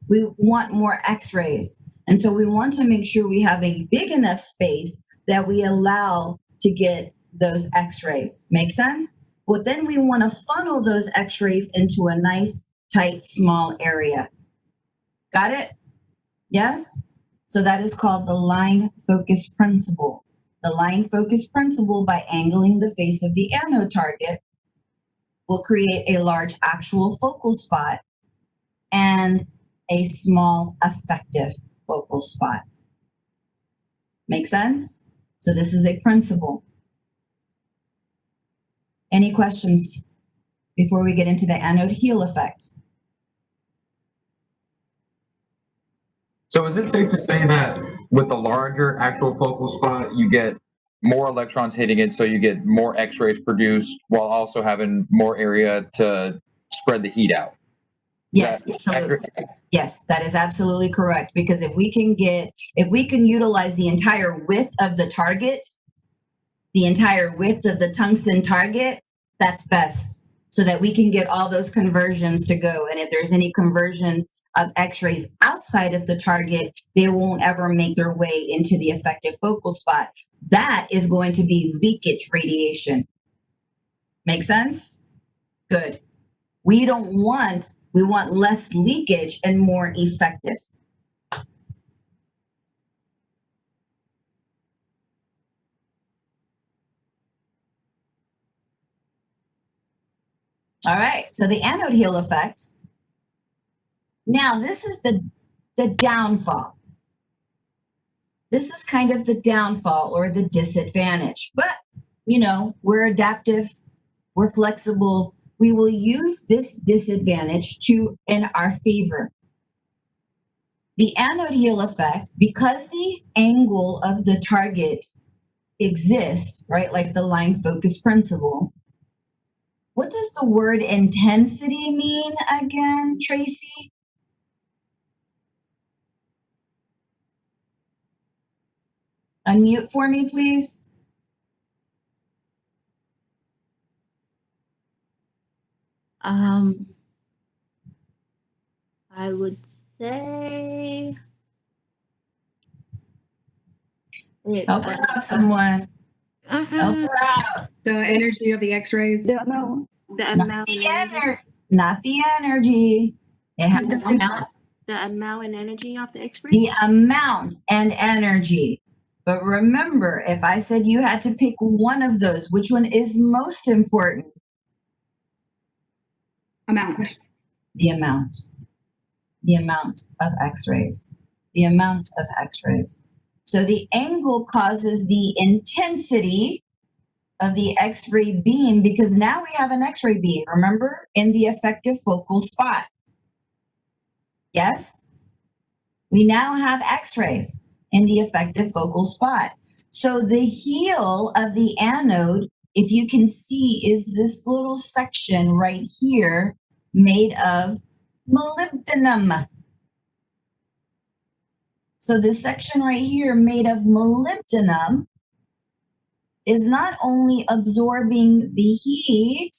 Speaker 1: We want more X-rays. And so we want to make sure we have a big enough space that we allow to get those X-rays. Make sense? Well, then we want to funnel those X-rays into a nice, tight, small area. Got it? Yes? So that is called the line focus principle. The line focus principle, by angling the face of the anode target, will create a large actual focal spot and a small effective focal spot. Make sense? So this is a principle. Any questions before we get into the anode heel effect?
Speaker 3: So is it safe to say that with the larger actual focal spot, you get more electrons hitting it, so you get more X-rays produced while also having more area to spread the heat out?
Speaker 1: Yes, absolutely. Yes, that is absolutely correct. Because if we can utilize the entire width of the target, the entire width of the tungsten target, that's best, so that we can get all those conversions to go. And if there's any conversions of X-rays outside of the target, they won't ever make their way into the effective focal spot. That is going to be leakage radiation. Make sense? Good. We want less leakage and more effective. All right, so the anode heel effect. Now, this is the downfall. This is kind of the downfall or the disadvantage. But, we're adaptive, we're flexible. We will use this disadvantage in our favor. The anode heel effect, because the angle of the target exists, right, like the line focus principle. What does the word intensity mean again, Tracy? Unmute for me, please.
Speaker 10: I would say
Speaker 1: Help us out, someone. Help her out.
Speaker 9: The energy of the X-rays.
Speaker 5: The amount.
Speaker 1: Not the energy. It has to be
Speaker 5: The amount and energy of the X-ray.
Speaker 1: the amount and energy. But remember, if I said you had to pick one of those, which one is most important?
Speaker 9: Amount.
Speaker 1: The amount. The amount of X-rays. The amount of X-rays. So the angle causes the intensity of the X-ray beam, because now we have an X-ray beam, remember, in the effective focal spot. Yes? We now have X-rays in the effective focal spot. So the heel of the anode, if you can see, is this little section right here made of molybdenum. So this section right here made of molybdenum is not only absorbing the heat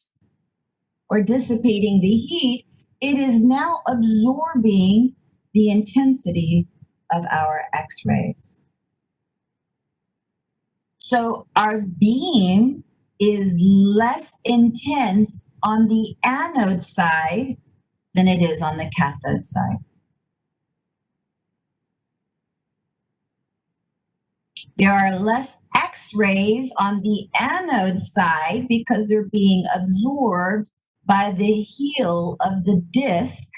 Speaker 1: or dissipating the heat, it is now absorbing the intensity of our X-rays. So our beam is less intense on the anode side than it is on the cathode side. There are less X-rays on the anode side because they're being absorbed by the heel of the disc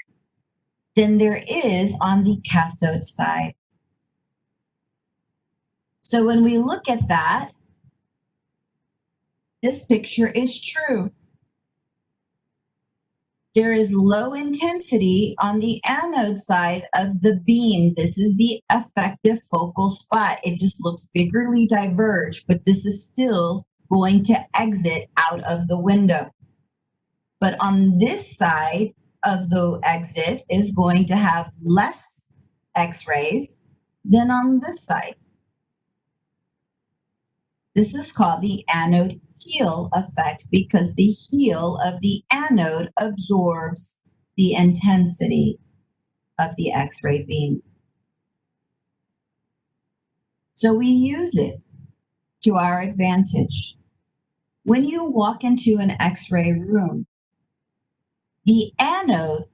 Speaker 1: than there is on the cathode side. So when we look at that, this picture is true. There is low intensity on the anode side of the beam. This is the effective focal spot. It just looks biggerly diverged, but this is still going to exit out of the window. But on this side of the exit is going to have less X-rays than on this side. This is called the anode heel effect because the heel of the anode absorbs the intensity of the X-ray beam. So we use it to our advantage. When you walk into an X-ray room, the anode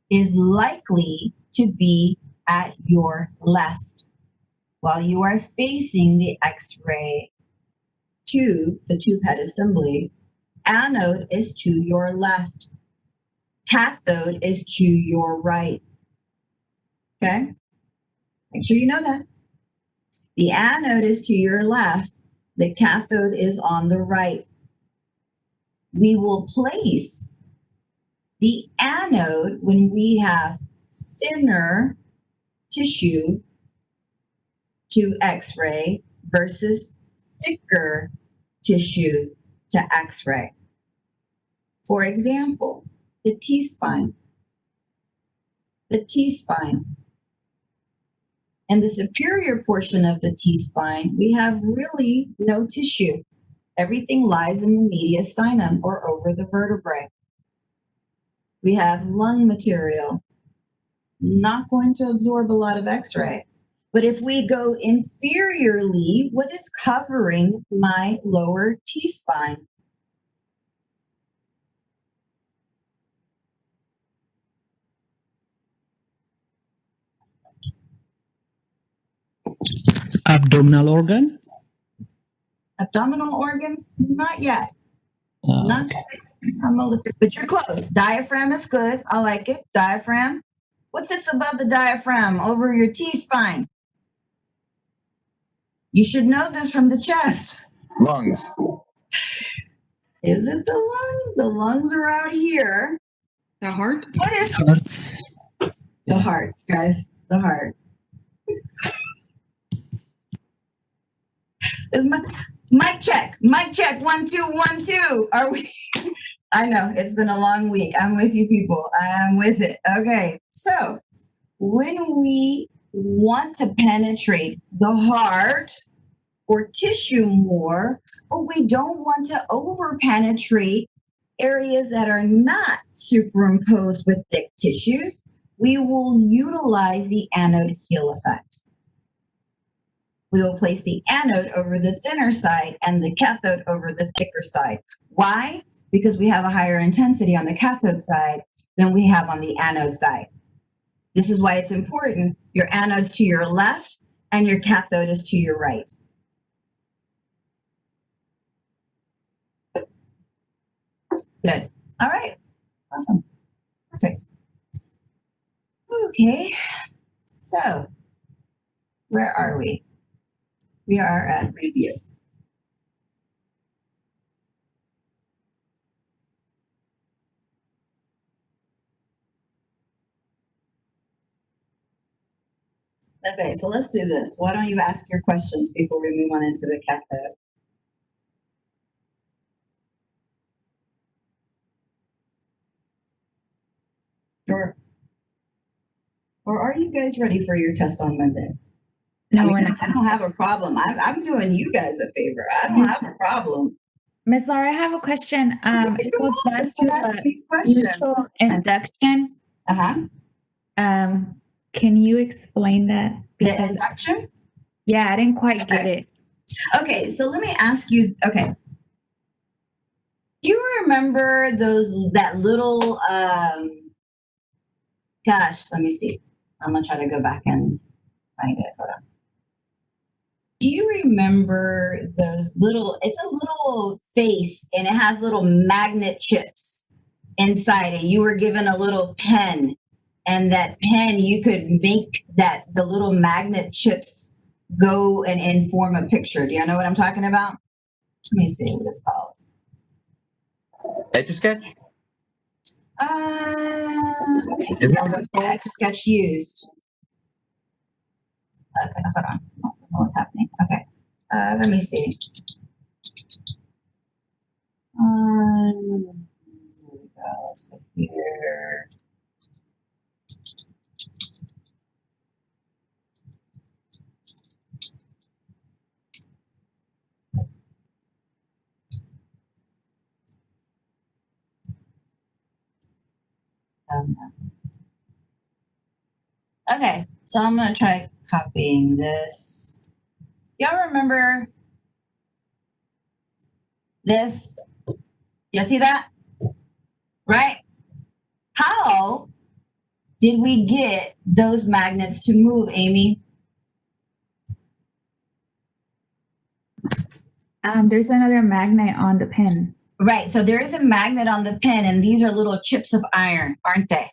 Speaker 1: is likely to be at your left while you are facing the X-ray tube, the tube head assembly. Anode is to your left. Cathode is to your right. Okay? Make sure you know that. The anode is to your left. The cathode is on the right. We will place the anode when we have thinner tissue to X-ray versus thicker tissue to X-ray. For example, the T-spine. The T-spine. And the superior portion of the T-spine, we have really no tissue. Everything lies in the mediastinum or over the vertebrae. We have lung material, not going to absorb a lot of X-ray. But if we go inferiorly, what is covering my lower T-spine?
Speaker 8: Abdominal organ?
Speaker 1: Abdominal organs? Not yet. Not I'm a little, but you're close. Diaphragm is good. I like it. Diaphragm. What sits above the diaphragm over your T-spine? You should know this from the chest.
Speaker 3: Lungs.
Speaker 1: Is it the lungs? The lungs are out here.
Speaker 9: The heart?
Speaker 1: What is
Speaker 8: Hearts.
Speaker 1: the heart, guys? The heart. Is my mic check? Mic check. 1 2 1 2. Are we? I know it's been a long week. I'm with you, people. I am with it. Okay. So when we want to penetrate the heart or tissue more, but we don't want to over penetrate areas that are not superimposed with thick tissues, we will utilize the anode heel effect. We will place the anode over the thinner side and the cathode over the thicker side. Why? Because we have a higher intensity on the cathode side than we have on the anode side. This is why it's important. Your anode's to your left and your cathode is to your right. Good. All right. Awesome. Perfect. Okay, so where are we? We are at review. Okay, so let's do this. Why don't you ask your questions before we move on into the cafe? Or are you guys ready for your test on Monday?
Speaker 6: No,
Speaker 1: I mean,
Speaker 6: we're not.
Speaker 1: I don't have a problem. I'm doing you guys a favor. I don't have a problem.
Speaker 6: Miss Laura, I have a question. It
Speaker 1: Come
Speaker 6: goes
Speaker 1: on,
Speaker 6: back
Speaker 1: let's
Speaker 6: to
Speaker 1: start asking
Speaker 6: the
Speaker 1: these questions.
Speaker 6: mutual induction.
Speaker 1: Uh-huh.
Speaker 6: Can you explain that?
Speaker 1: The induction?
Speaker 6: Yeah, I didn't quite get
Speaker 1: Okay.
Speaker 6: it.
Speaker 1: Okay, so let me ask you, okay. Do you remember that little gosh, let me see. I'm gonna try to go back and find it. Hold on. Do you remember those little, it's a little face and it has little magnet chips inside it. You were given a little pen, and that pen you could make the little magnet chips go and form a picture. Do you know what I'm talking about? Let me see what it's called.
Speaker 3: Etch-a-Sketch?
Speaker 1: Is that what Etch-a-Sketch used? Okay, hold on. I don't know what's happening. Okay. Let me see. Here we go. Let's go here. Okay, so I'm gonna try copying this. Y'all remember this? You see that? Right? How did we get those magnets to move, Amy?
Speaker 6: There's another magnet on the pen.
Speaker 1: Right, so there is a magnet on the pen, and these are little chips of iron, aren't they?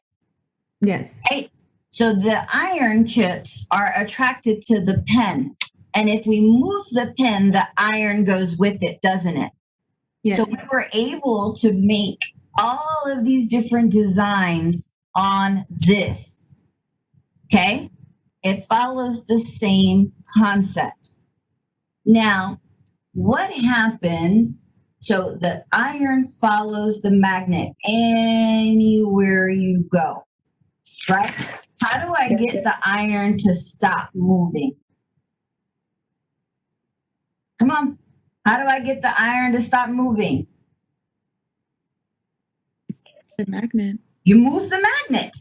Speaker 6: Yes.
Speaker 1: Right. So the iron chips are attracted to the pen. And if we move the pen, the iron goes with it, doesn't it?
Speaker 6: Yes.
Speaker 1: So we were able to make all of these different designs on this. Okay? It follows the same concept. Now, what happens? So the iron follows the magnet anywhere you go, right? How do I get the iron to stop moving? Come on. How do I get the iron to stop moving?
Speaker 4: The magnet.
Speaker 1: You move the magnet.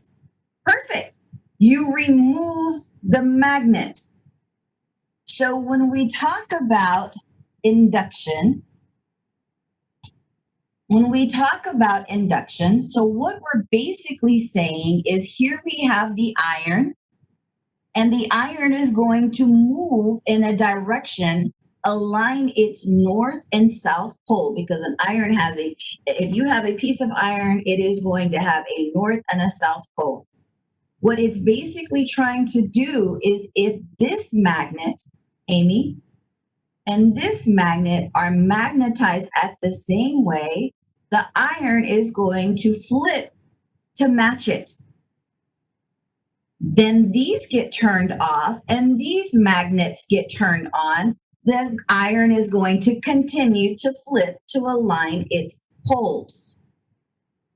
Speaker 1: Perfect. You remove the magnet. So when we talk about induction, so what we're basically saying is here we have the iron, and the iron is going to move in a direction, align its north and south pole, because an iron has if you have a piece of iron, it is going to have a north and a south pole. What it's basically trying to do is if this magnet, Amy, and this magnet are magnetized at the same way, the iron is going to flip to match it. Then these get turned off and these magnets get turned on. The iron is going to continue to flip to align its poles.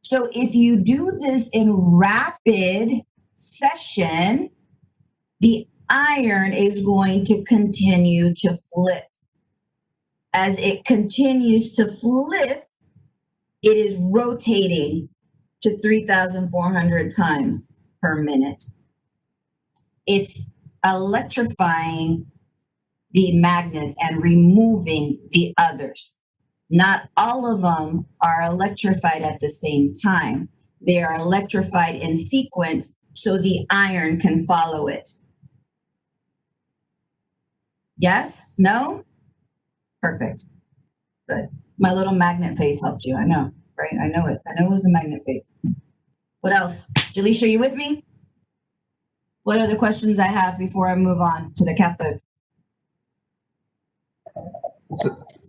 Speaker 1: So if you do this in rapid session, the iron is going to continue to flip. As it continues to flip, it is rotating to 3,400 times per minute. It's electrifying the magnets and removing the others. Not all of them are electrified at the same time. They are electrified in sequence so the iron can follow it. Yes? No? Perfect. Good. My little magnet face helped you. I know, right? I know it. I know it was the magnet face. What else? Jaleisha, you with me? What other questions I have before I move on to the cathode?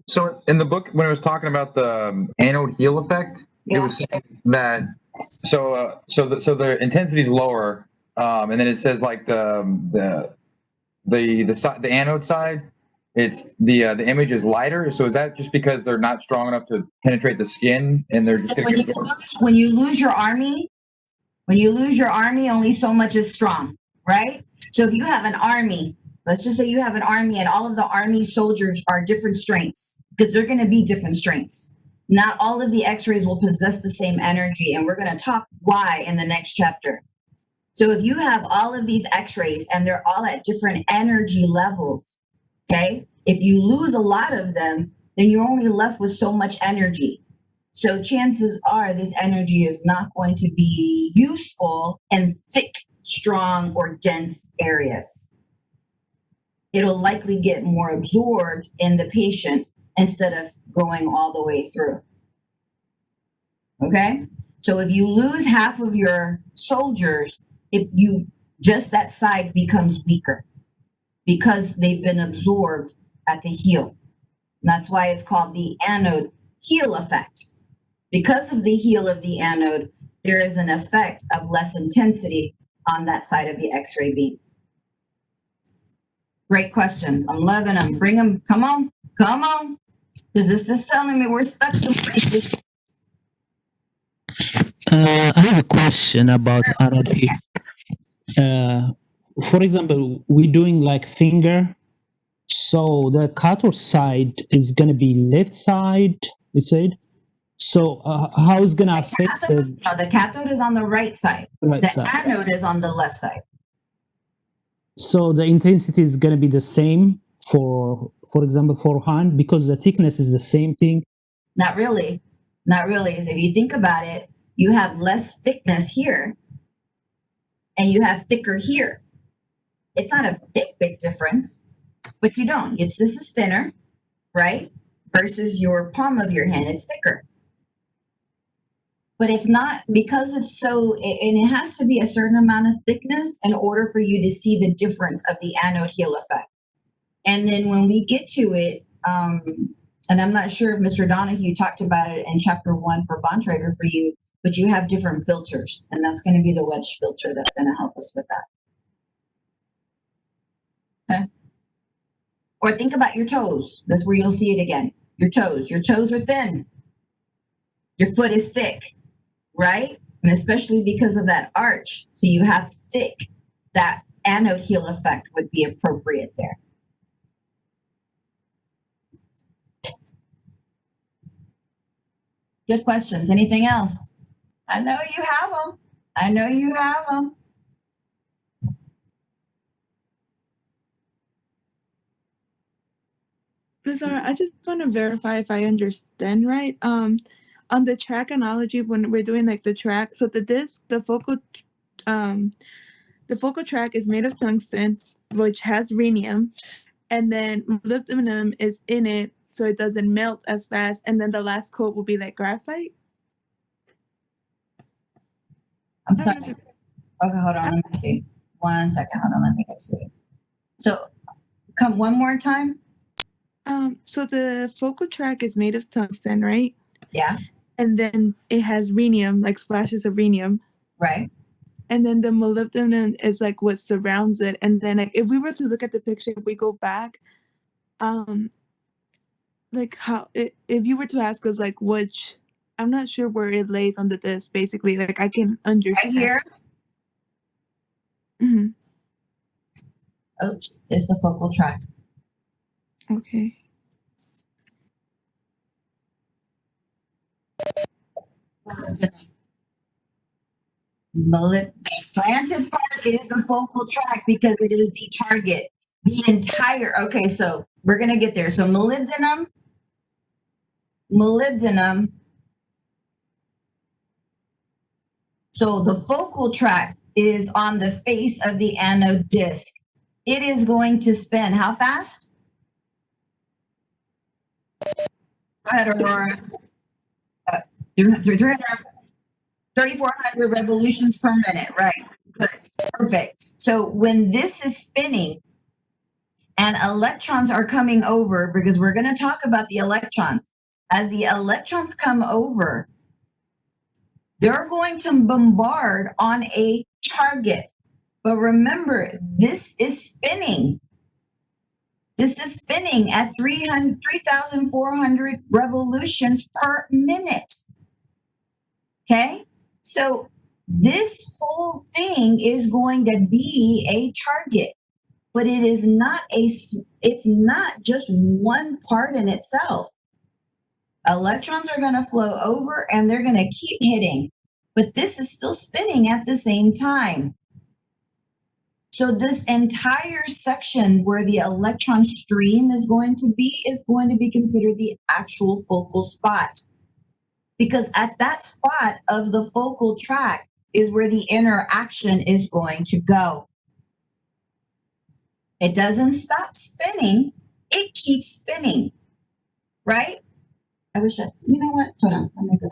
Speaker 3: So in the book, when it was talking about the anode heel effect, it was saying that so the intensity is lower, and then it says like the anode side, it's the image is lighter. So is that just because they're not strong enough to penetrate the skin, and they're just going to get
Speaker 1: When you lose your army, only so much is strong, right? So if you have an army, let's just say you have an army and all of the army soldiers are different strengths, because they're going to be different strengths. Not all of the x-rays will possess the same energy, and we're going to talk why in the next chapter. So if you have all of these x-rays and they're all at different energy levels, okay? If you lose a lot of them, then you're only left with so much energy. So chances are this energy is not going to be useful in thick, strong, or dense areas. It'll likely get more absorbed in the patient instead of going all the way through. Okay? So if you lose half of your soldiers, just that side becomes weaker because they've been absorbed at the heel. And that's why it's called the anode heel effect. Because of the heel of the anode, there is an effect of less intensity on that side of the X-ray beam. Great questions. I'm loving them. Bring them. Come on. Because this is telling me we're stuck some places.
Speaker 8: I have a question about anode heel. For example, we're doing like finger, so the cathode side is gonna be left side, you said. So how is gonna affect
Speaker 1: the cathode is on the right side. The
Speaker 8: side?
Speaker 1: anode is on the left side.
Speaker 8: So the intensity is gonna be the same for example, for hand, because the thickness is the same thing.
Speaker 1: Not really. If you think about it, you have less thickness here and you have thicker here. It's not a big difference, but you don't. This is thinner, right? Versus your palm of your hand, it's thicker. But it's not, because it's so, and it has to be a certain amount of thickness in order for you to see the difference of the anode heel effect. And then when we get to it, and I'm not sure if Mr. Donahue talked about it in chapter 1 for Bontrager for you, but you have different filters, and that's going to be the wedge filter that's going to help us with that. Okay. Or think about your toes. That's where you'll see it again. Your toes are thin. Your foot is thick, right? And especially because of that arch. So you have thick, that anode heel effect would be appropriate there. Good questions. Anything else? I know you have them.
Speaker 4: Ms. Laura, I just want to verify if I understand right. On the track analogy, when we're doing like the track, so the disc, the focal track is made of tungsten, which has rhenium, and then molybdenum is in it, so it doesn't melt as fast. And then the last coat will be like graphite.
Speaker 1: I'm sorry. Okay, hold on. Let me see. 1 second. Hold on. Let me get to it. So, come one more time.
Speaker 4: So the focal track is made of tungsten, right?
Speaker 1: Yeah.
Speaker 4: And then it has rhenium, like splashes of rhenium.
Speaker 1: Right.
Speaker 4: And then the molybdenum is like what surrounds it. And then like, if we were to look at the picture, if we go back, like how, if you were to ask us like which, I'm not sure where it lays on the disc, basically. Like I can understand.
Speaker 1: Right here.
Speaker 4: Mm-hmm.
Speaker 1: Oops, it's the focal track.
Speaker 4: Okay.
Speaker 1: The slanted part is the focal track because it is the target. The entire, okay, so we're going to get there. So molybdenum. So the focal track is on the face of the anode disc. It is going to spin how fast? Go ahead, Aurora. 300 3,400 revolutions per minute, right? Good. Perfect. So when this is spinning and electrons are coming over, because we're going to talk about the electrons, as the electrons come over, they're going to bombard on a target. But remember, this is spinning. This is spinning at 3,400 revolutions per minute. Okay? So this whole thing is going to be a target, but it is not it's not just one part in itself. Electrons are going to flow over and they're going to keep hitting, but this is still spinning at the same time. So this entire section where the electron stream is going to be considered the actual focal spot. Because at that spot of the focal track is where the interaction is going to go. It doesn't stop spinning, it keeps spinning, right? I wish you know what? Hold on, let me go.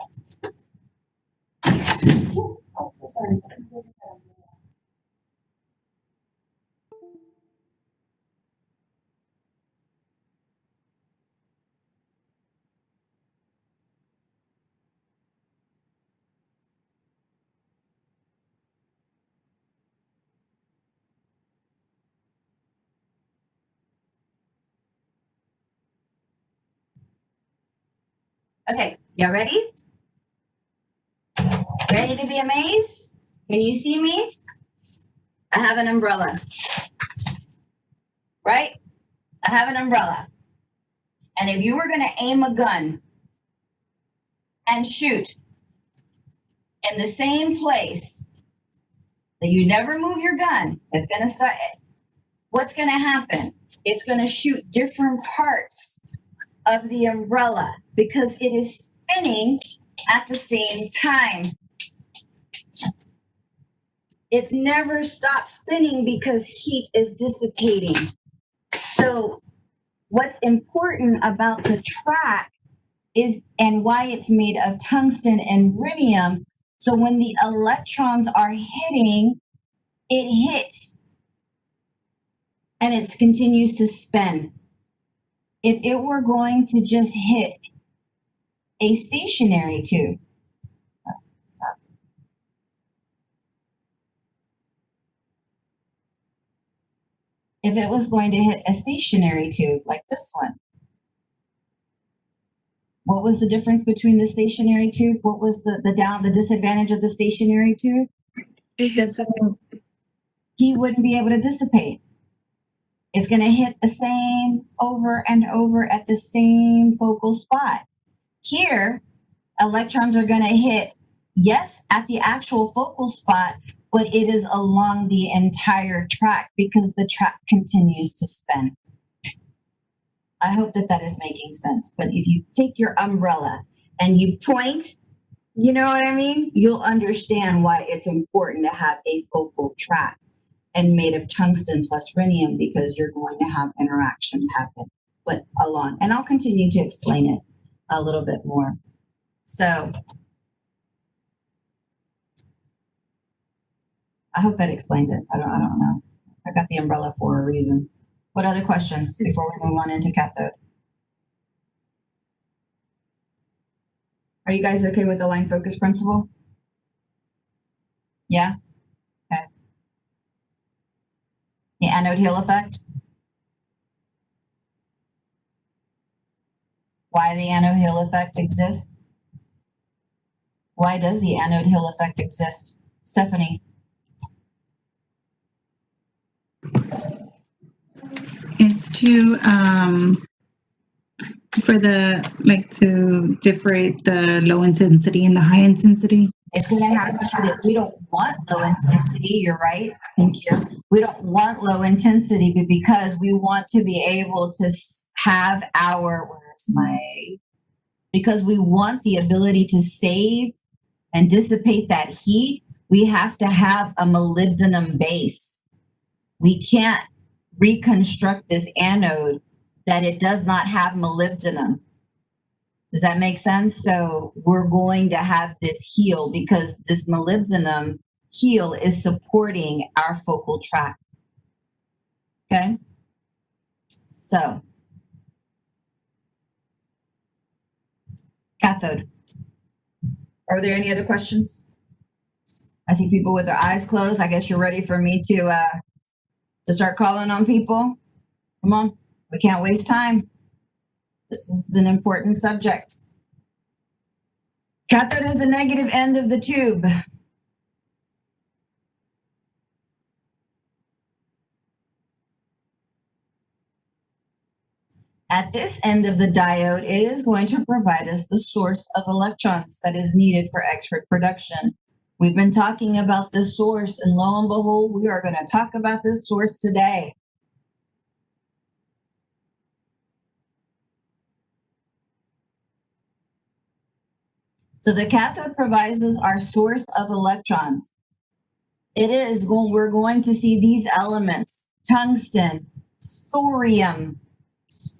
Speaker 1: Oh, so sorry. Okay, y'all ready? Ready to be amazed? Can you see me? I have an umbrella. Right? I have an umbrella. And if you were going to aim a gun and shoot in the same place that you never move your gun, it's going to start. What's going to happen? It's going to shoot different parts of the umbrella because it is spinning at the same time. It never stops spinning because heat is dissipating. So what's important about the track is, and why it's made of tungsten and rhenium, so when the electrons are hitting, it hits and it continues to spin. If it were going to just hit a stationary tube, if it was going to hit a stationary tube like this one, what was the difference between the stationary tube? What was the disadvantage of the stationary tube? He wouldn't be able to dissipate. It's going to hit the same over and over at the same focal spot. Here, electrons are going to hit, yes, at the actual focal spot, but it is along the entire track because the track continues to spin. I hope that is making sense. But if you take your umbrella and you point, you know what I mean? You'll understand why it's important to have a focal track and made of tungsten plus rhenium, because you're going to have interactions happen but along. And I'll continue to explain it a little bit more. So I hope that explained it. I don't know. I got the umbrella for a reason. What other questions before we move on into cathode? Are you guys okay with the line focus principle? Yeah? Okay. The anode Hill effect? Why the anode Hill effect exists? Why does the anode Hill effect exist? Stephanie?
Speaker 14: It's to to differentiate the low intensity and the high intensity.
Speaker 1: It's going to happen that we don't want low intensity. You're right. Thank you. We don't want low intensity, but because we want to be able to have because we want the ability to save and dissipate that heat, we have to have a molybdenum base. We can't reconstruct this anode that it does not have molybdenum. Does that make sense? So we're going to have this heel because this molybdenum heel is supporting our focal tract. Okay? So, cathode. Are there any other questions? I see people with their eyes closed. I guess you're ready for me to start calling on people. Come on, we can't waste time. This is an important subject. Cathode is the negative end of the tube. At this end of the diode, it is going to provide us the source of electrons that is needed for X-ray production. We've been talking about this source, and lo and behold, we are going to talk about this source today. So the cathode provides us our source of electrons. We're going to see these elements: tungsten, thorium,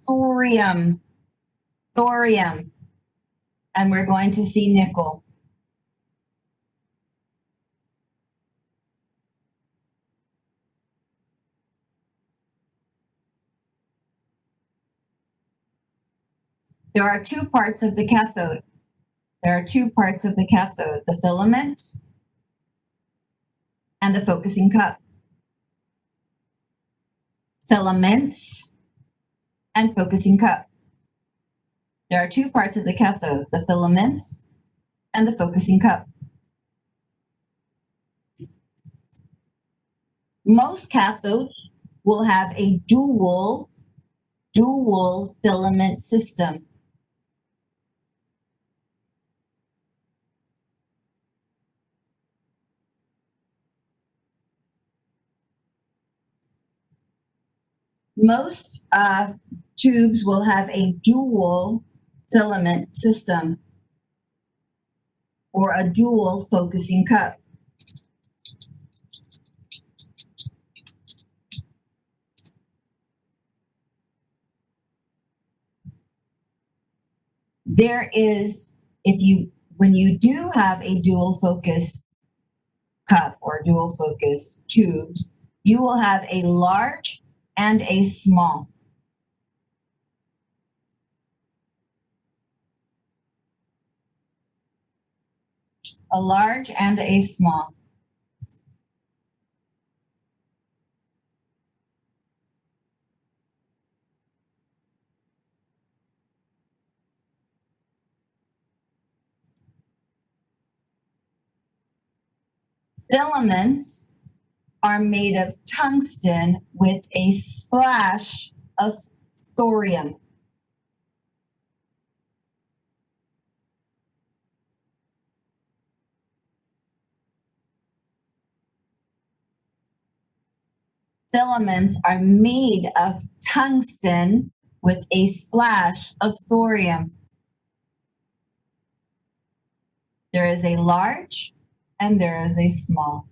Speaker 1: thorium, thorium, and we're going to see nickel. There are two parts of the cathode. The filament and the focusing cup. Filaments and focusing cup. There are two parts of the cathode, the filaments and the focusing cup. Most cathodes will have a dual filament system. Most tubes will have a dual filament system or a dual focusing cup. When you do have a dual focus cup or dual focus tubes, you will have a large and a small. A large and a small. Filaments are made of tungsten with a splash of thorium. Filaments are made of tungsten with a splash of thorium. There is a large and there is a small.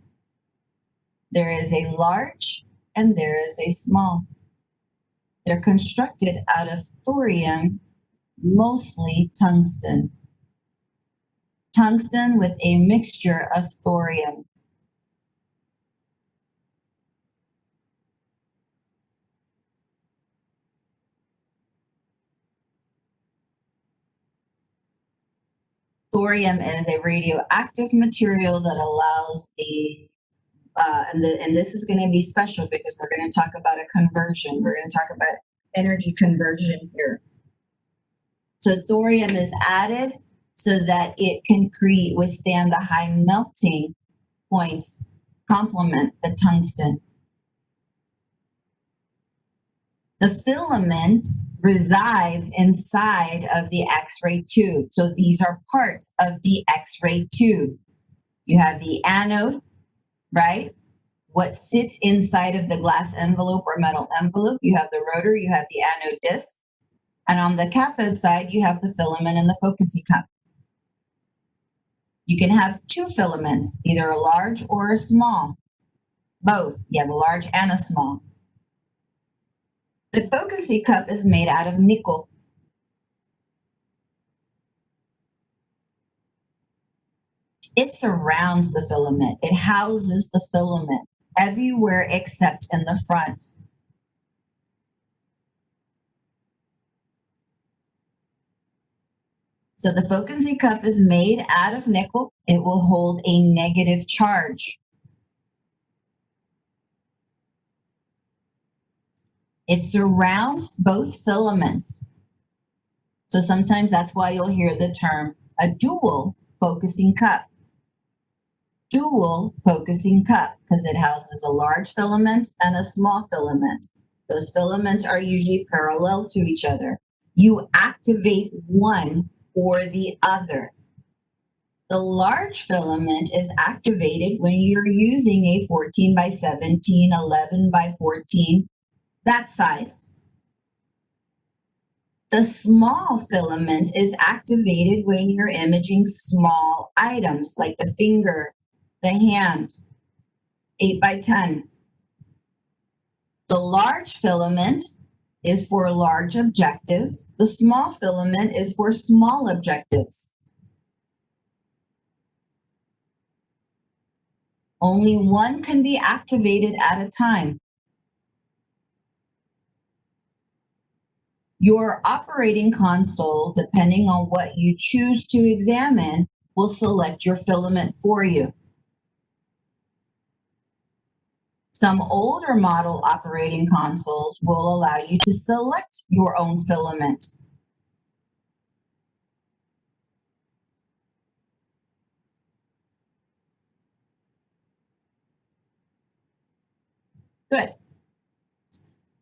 Speaker 1: There is a large and there is a small. They're constructed out of thorium, mostly tungsten. Tungsten with a mixture of thorium. Thorium is a radioactive material that allows and this is going to be special because we're going to talk about a conversion. We're going to talk about energy conversion here. So thorium is added so that it can withstand the high melting points, complement the tungsten. The filament resides inside of the X-ray tube. So these are parts of the X-ray tube. You have the anode, right? What sits inside of the glass envelope or metal envelope. You have the rotor, you have the anode disc. And on the cathode side, you have the filament and the focusing cup. You can have two filaments, either a large or a small. Both. You have a large and a small. The focusing cup is made out of nickel. It surrounds the filament. It houses the filament everywhere except in the front. So the focusing cup is made out of nickel. It will hold a negative charge. It surrounds both filaments. So sometimes that's why you'll hear the term a dual focusing cup. Dual focusing cup, because it houses a large filament and a small filament. Those filaments are usually parallel to each other. You activate one or the other. The large filament is activated when you're using a 14 by 17, 11 by 14, that size. The small filament is activated when you're imaging small items like the finger, the hand, 8 by 10. The large filament is for large objectives. The small filament is for small objectives. Only one can be activated at a time. Your operating console, depending on what you choose to examine, will select your filament for you. Some older model operating consoles will allow you to select your own filament. Good.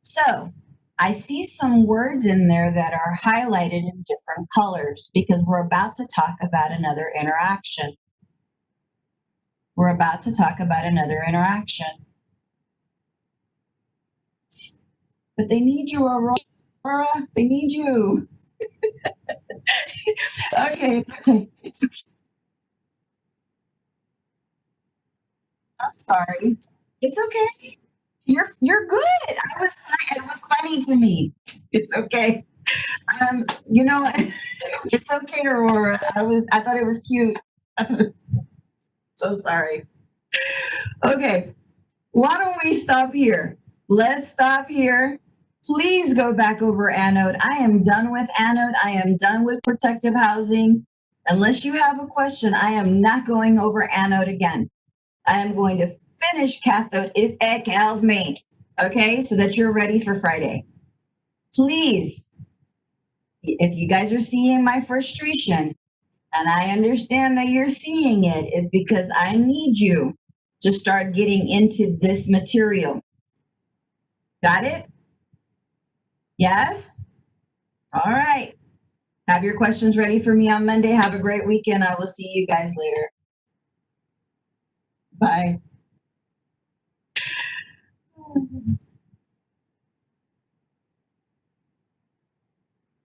Speaker 1: So I see some words in there that are highlighted in different colors because we're about to talk about another interaction. We're about to talk about another interaction. But they need you, Aurora. They need you. Okay, it's okay. It's okay. I'm sorry. It's okay. You're good. It was funny to me. It's okay. You know what? It's okay, Aurora. I thought it was cute. So sorry. Okay. Why don't we stop here? Let's stop here. Please go back over anode. I am done with anode. I am done with protective housing. Unless you have a question, I am not going over anode again. I am going to finish cathode if it calls me. Okay, so that you're ready for Friday. Please, if you guys are seeing my frustration, and I understand that you're seeing it, is because I need you to start getting into this material. Got it? Yes? All right. Have your questions ready for me on Monday. Have a great weekend. I will see you guys later. Bye.